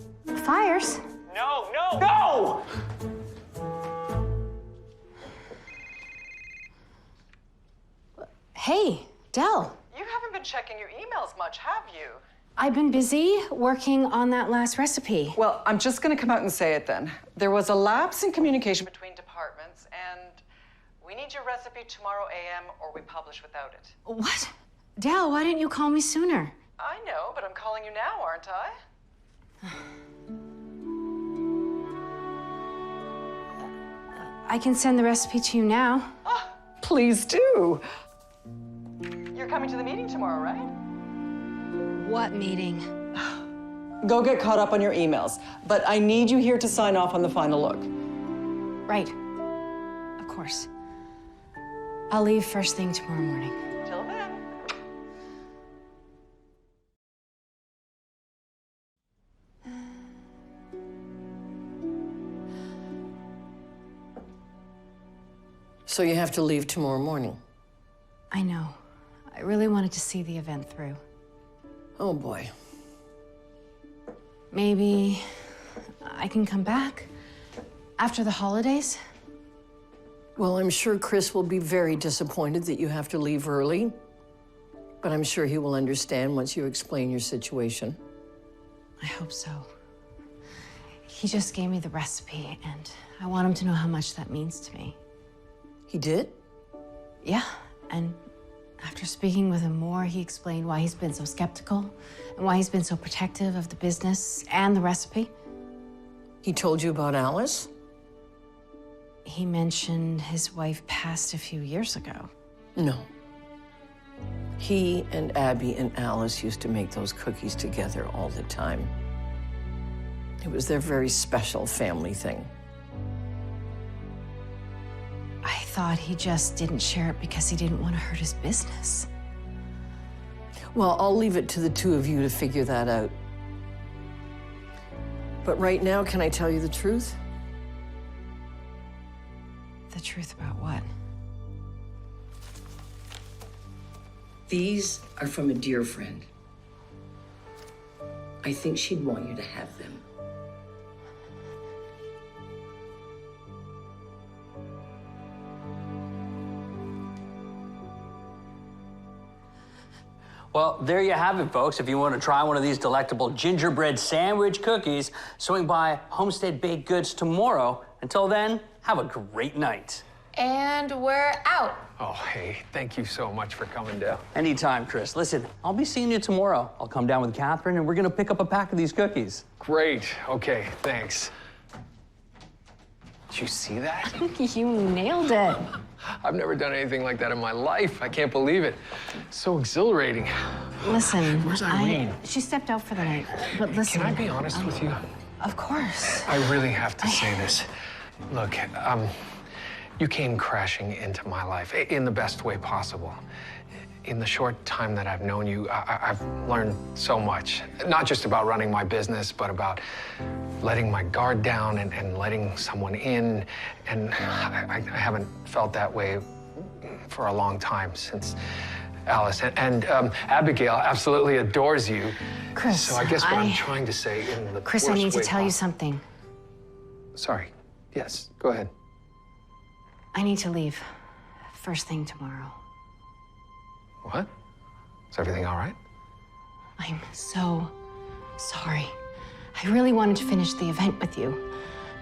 Fires? No! Hey, Del. You haven't been checking your emails much, have you? I've been busy working on that last recipe. Well, I'm just going to come out and say it then. There was a lapse in communication between departments, and we need your recipe tomorrow AM or we publish without it. What? Dal, why didn't you call me sooner? I know, but I'm calling you now, aren't I? I can send the recipe to you now. Oh, please do. You're coming to the meeting tomorrow, right? What meeting? Go get caught up on your emails, but I need you here to sign off on the final look. Right. Of course. I'll leave first thing tomorrow morning. Till then. So you have to leave tomorrow morning. I know. I really wanted to see the event through. Oh, boy. Maybe I can come back after the holidays? Well, I'm sure Chris will be very disappointed that you have to leave early, but I'm sure he will understand once you explain your situation. I hope so. He just gave me the recipe, and I want him to know how much that means to me. He did? Yeah, and after speaking with him more, he explained why he's been so skeptical and why he's been so protective of the business and the recipe. He told you about Alice? He mentioned his wife passed a few years ago. No. He and Abby and Alice used to make those cookies together all the time. It was their very special family thing. I thought he just didn't share it because he didn't want to hurt his business. Well, I'll leave it to the two of you to figure that out. But right now, can I tell you the truth? The truth about what? These are from a dear friend. I think she'd want you to have them. Well, there you have it, folks. If you want to try one of these delectable gingerbread sandwich cookies, swing by Homestead Baked Goods tomorrow. Until then, have a great night. And we're out. Oh, hey, thank you so much for coming down. Anytime, Chris. Listen, I'll be seeing you tomorrow. I'll come down with Catherine, and we're going to pick up a pack of these cookies. Great. Okay, thanks. Did you see that? You nailed it. I've never done anything like that in my life. I can't believe it. So exhilarating. Listen, Where's Irene? she stepped out for the night. But listen. Can I be honest with you? Of course. I really have to say this. Look, you came crashing into my life in the best way possible. In the short time that I've known you, I've learned so much. Not just about running my business, but about letting my guard down and letting someone in. And I haven't felt that way for a long time, since Alice. And Abigail absolutely adores you. Chris, so I guess what I'm trying to say in the Chris, I worst need to way tell you possible. something. Sorry. Yes, go ahead. I need to leave first thing tomorrow. What? Is everything all right? I'm so sorry. I really wanted to finish the event with you,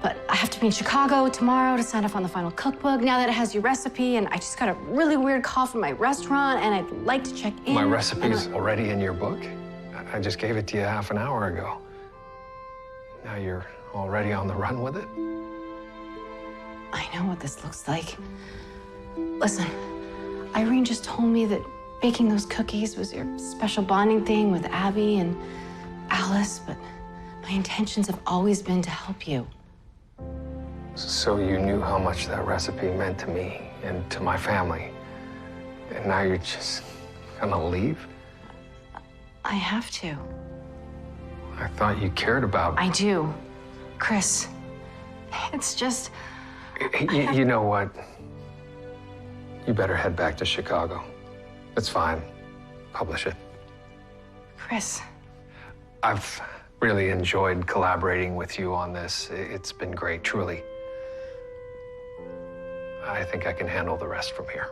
but I have to be in Chicago tomorrow to sign off on the final cookbook now that it has your recipe, and I just got a really weird call from my restaurant, and I'd like to check in. My recipe's already in your book? I just gave it to you half an hour ago. Now you're already on the run with it? I know what this looks like. Listen, Irene just told me that baking those cookies was your special bonding thing with Abby and Alice, but my intentions have always been to help you. So you knew how much that recipe meant to me and to my family. And now you're just gonna leave? I have to. I thought you cared about... I do. Chris, it's just... You know what? You better head back to Chicago. It's fine. Publish it. Chris. I've really enjoyed collaborating with you on this. It's been great, truly. I think I can handle the rest from here.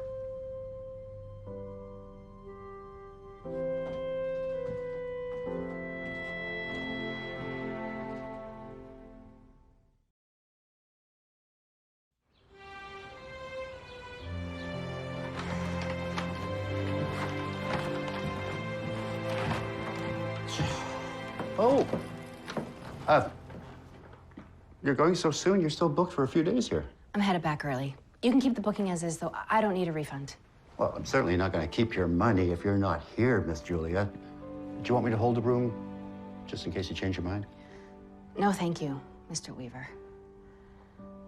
Oh. You're going so soon, you're still booked for a few days here. I'm headed back early. You can keep the booking as is, though I don't need a refund. Well, I'm certainly not going to keep your money if you're not here, Miss Julia. Do you want me to hold the room just in case you change your mind? No, thank you, Mr. Weaver.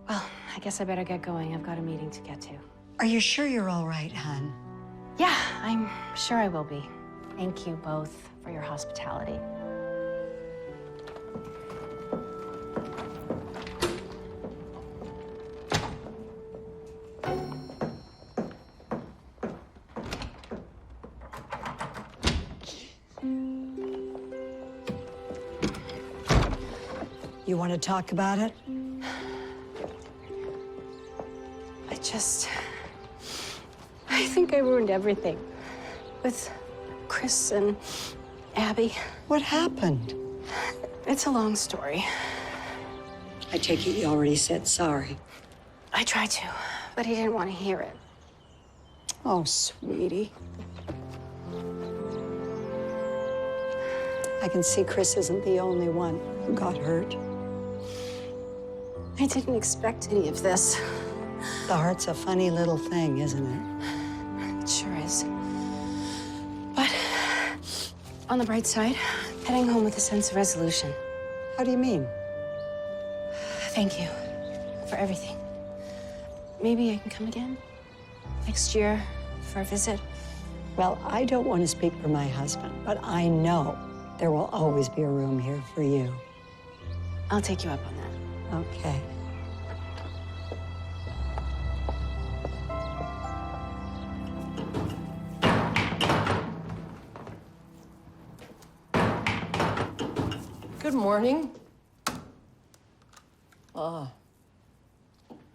Well, I guess I better get going. I've got a meeting to get to. Are you sure you're all right, hon? Yeah, I'm sure I will be. Thank you both for your hospitality. You want to talk about it? I think I ruined everything with Chris and Abby. What happened? It's a long story. I take it you already said sorry. I tried to, but he didn't want to hear it. Oh, sweetie. I can see Chris isn't the only one who got hurt. I didn't expect any of this. The heart's a funny little thing, isn't it? It sure is. But on the bright side, heading home with a sense of resolution. How do you mean? Thank you for everything. Maybe I can come again next year for a visit. Well, I don't want to speak for my husband, but I know there will always be a room here for you. I'll take you up on that. Okay. Good morning.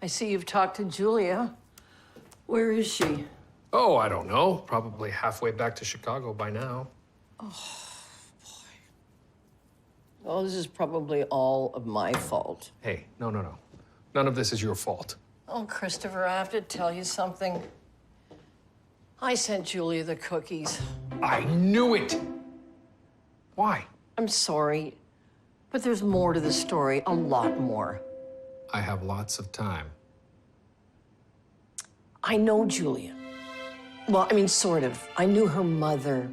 I see you've talked to Julia. Where is she? Oh, I don't know. Probably halfway back to Chicago by now. Oh, this is probably all of my fault. Hey, no. None of this is your fault. Oh, Christopher, I have to tell you something. I sent Julia the cookies. I knew it! Why? I'm sorry, but there's more to the story, a lot more. I have lots of time. I know Julia. Well, I mean, sort of. I knew her mother,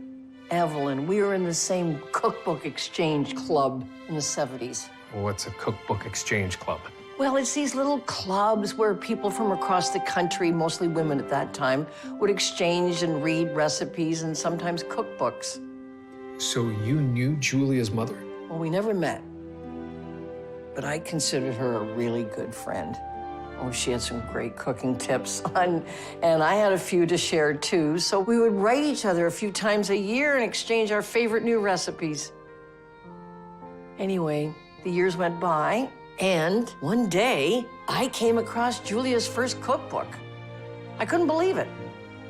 Evelyn. We were in the same cookbook exchange club in the 70s. What's a cookbook exchange club? Well, it's these little clubs where people from across the country, mostly women at that time, would exchange and read recipes and sometimes cookbooks. So you knew Julia's mother? Well, we never met, but I considered her a really good friend. Oh, she had some great cooking tips, and I had a few to share too. So we would write each other a few times a year and exchange our favorite new recipes. Anyway, the years went by, and one day I came across Julia's first cookbook. I couldn't believe it.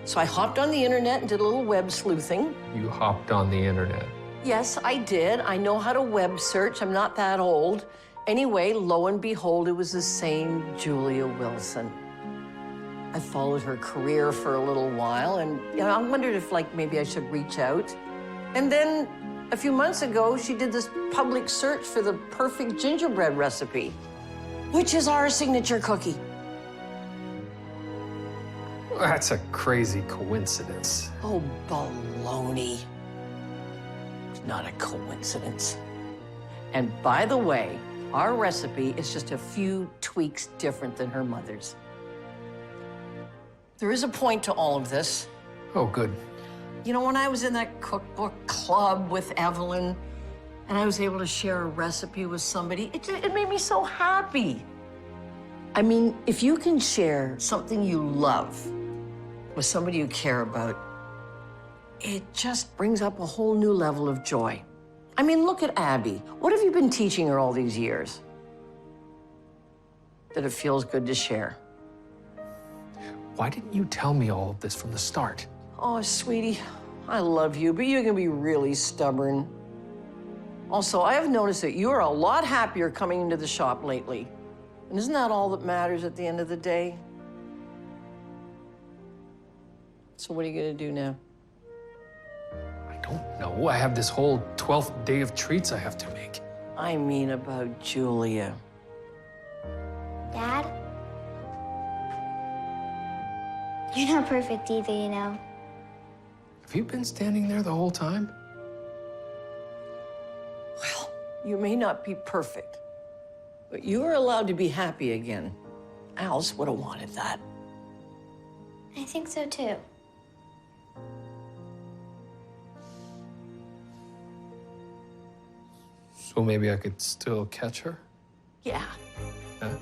So I hopped on the internet and did a little web sleuthing. You hopped on the internet. Yes, I did. I know how to web search. I'm not that old. Anyway, lo and behold, it was the same Julia Wilson. I followed her career for a little while, and I wondered if, maybe I should reach out. And then a few months ago, she did this public search for the perfect gingerbread recipe, which is our signature cookie. That's a crazy coincidence. Oh, baloney. It's not a coincidence. And by the way, our recipe is just a few tweaks different than her mother's. There is a point to all of this. Oh, good. You know, when I was in that cookbook club with Evelyn, and I was able to share a recipe with somebody, it made me so happy. I mean, if you can share something you love with somebody you care about, it just brings up a whole new level of joy. I mean, look at Abby. What have you been teaching her all these years? That it feels good to share. Why didn't you tell me all of this from the start? Oh, sweetie, I love you, but you can be really stubborn. Also, I have noticed that you're a lot happier coming into the shop lately. And isn't that all that matters at the end of the day? So what are you gonna do now? I don't know. I have this whole 12th day of treats I have to make. I mean about Julia. Dad? You're not perfect either, you know. Have you been standing there the whole time? Well, you may not be perfect, but you are allowed to be happy again. Alice would have wanted that. I think so too. So maybe I could still catch her? Yeah. Huh?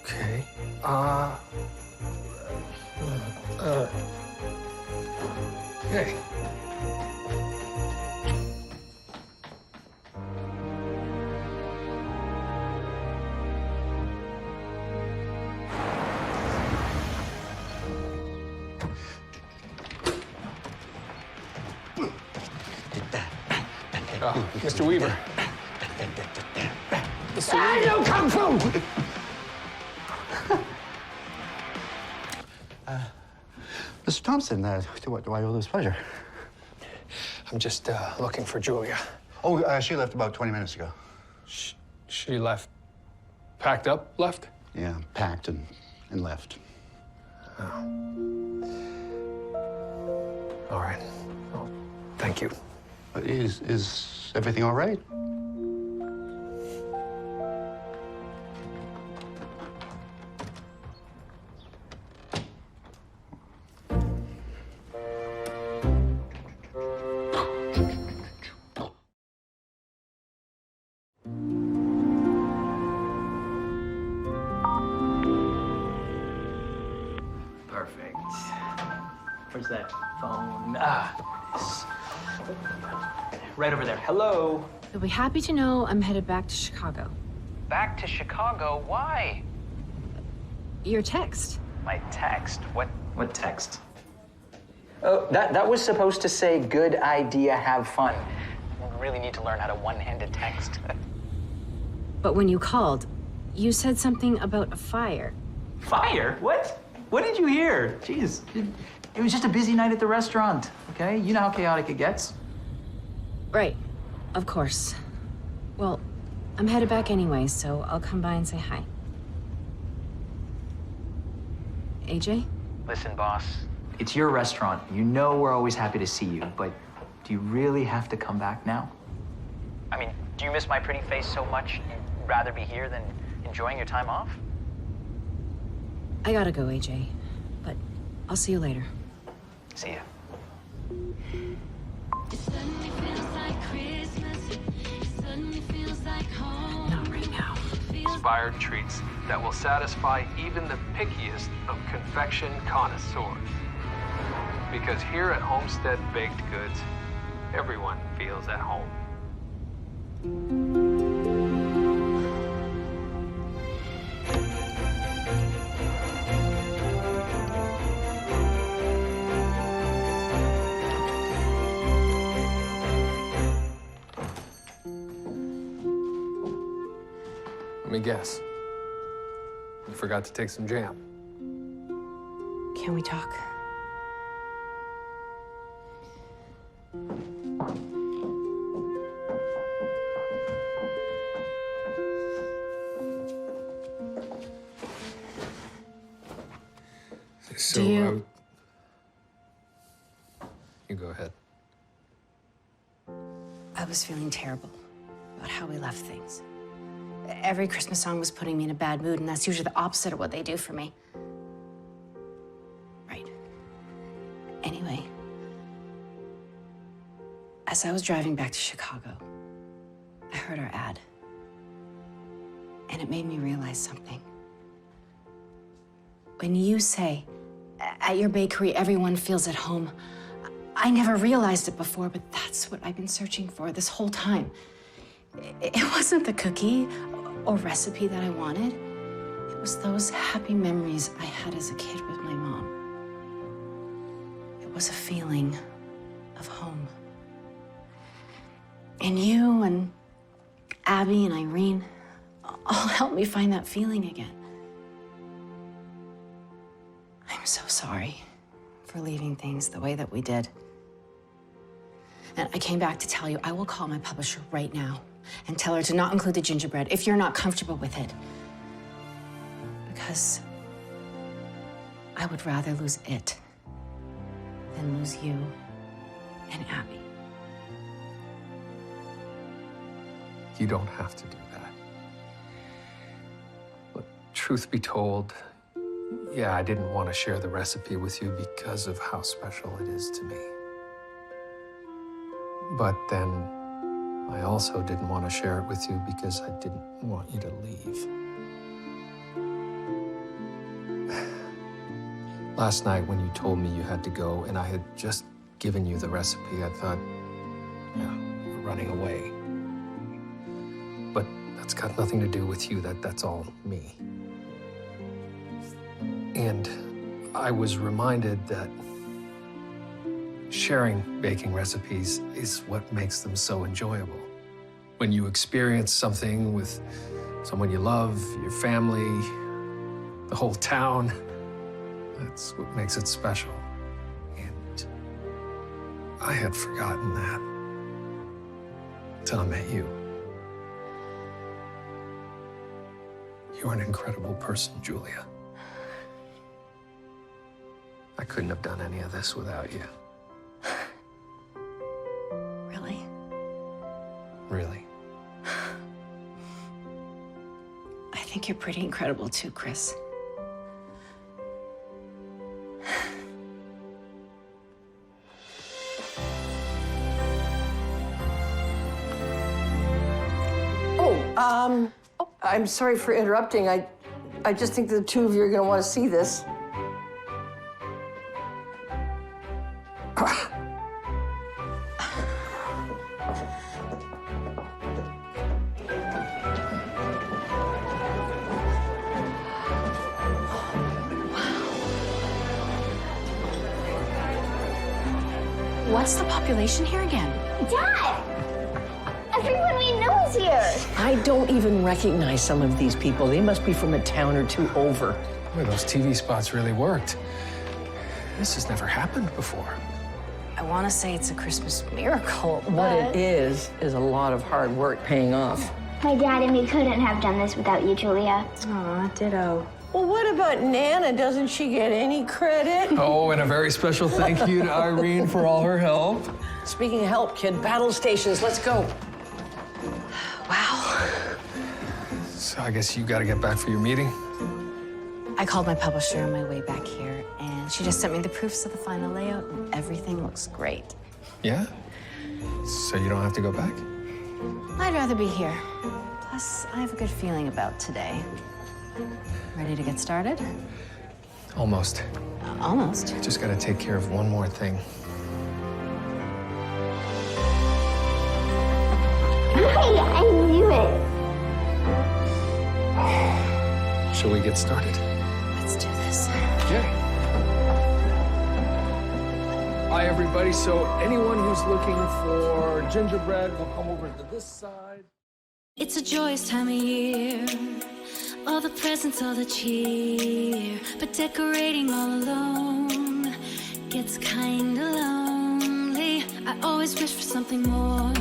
Okay. Okay. Mr. Weaver. Mr. Weaver. No kung fu! Mr. Thompson, to what do I owe this pleasure? I'm just looking for Julia. Oh, she left about 20 minutes ago. She left. Packed up, left? Yeah, packed and left. All right. Well, thank you. Is everything all right? Perfect. Where's that phone? Yes. Right over there. Hello. You'll be happy to know I'm headed back to Chicago. Back to Chicago? Why? Your text. My text? What text? Oh, that was supposed to say, good idea, have fun. I really need to learn how to one-handed text. But when you called, you said something about a fire. Fire? What? What did you hear? Jeez, it was just a busy night at the restaurant, okay? You know how chaotic it gets. Right. Of course. Well, I'm headed back anyway, so I'll come by and say hi. AJ? Listen, boss, it's your restaurant. You know we're always happy to see you, but do you really have to come back now? I mean, do you miss my pretty face so much you'd rather be here than enjoying your time off? I gotta go, AJ. But I'll see you later. See ya. Not right now. Inspired treats that will satisfy even the pickiest of confection connoisseurs. Because here at Homestead Baked Goods, everyone feels at home. Let me guess. You forgot to take some jam. Can we talk? So, Do you- You go ahead. I was feeling terrible about how we left things. Every Christmas song was putting me in a bad mood, and that's usually the opposite of what they do for me. Right. Anyway, as I was driving back to Chicago, I heard our ad. And it made me realize something. When you say, at your bakery, everyone feels at home, I never realized it before, but that's what I've been searching for this whole time. It wasn't the cookie or recipe that I wanted. It was those happy memories I had as a kid with my mom. It was a feeling of home. And you and Abby and Irene all helped me find that feeling again. I'm so sorry for leaving things the way that we did. And I came back to tell you I will call my publisher right now and tell her to not include the gingerbread if you're not comfortable with it. Because I would rather lose it than lose you and Abby. You don't have to do that. But truth be told, yeah, I didn't want to share the recipe with you because of how special it is to me. But then I also didn't want to share it with you because I didn't want you to leave. Last night when you told me you had to go and I had just given you the recipe, I thought, yeah, you're running away. But that's got nothing to do with you. That's all me. And I was reminded that sharing baking recipes is what makes them so enjoyable. When you experience something with someone you love, your family, the whole town, that's what makes it special. And I had forgotten that until I met you. You're an incredible person, Julia. I couldn't have done any of this without you. Really? Really. I think you're pretty incredible too, Chris. I'm sorry for interrupting. I just think the two of you are going to want to see this. What's the population here again? Dad! Everyone we know is here. I don't even recognize some of these people. They must be from a town or two over. Boy, those TV spots really worked. This has never happened before. I want to say it's a Christmas miracle, What it is a lot of hard work paying off. My dad and me couldn't have done this without you, Julia. Aw, ditto. Well, what about Nana? Doesn't she get any credit? Oh, and a very special thank you to Irene for all her help. Speaking of help, kid, battle stations, let's go. Wow. So I guess you got to get back for your meeting? I called my publisher on my way back here, and she just sent me the proofs of the final layout, and everything looks great. Yeah? So you don't have to go back? I'd rather be here. Plus, I have a good feeling about today. Ready to get started? Almost. Almost. Just got to take care of one more thing. Hey, I knew it. Shall we get started? Let's do this. Okay. Hi, everybody. So anyone who's looking for gingerbread will come over to this side. It's a joyous time of year. All the presents, all the cheer. But decorating all alone gets kinda lonely. I always wish for something more,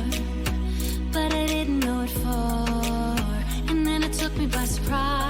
but I didn't know what for. And then it took me by surprise.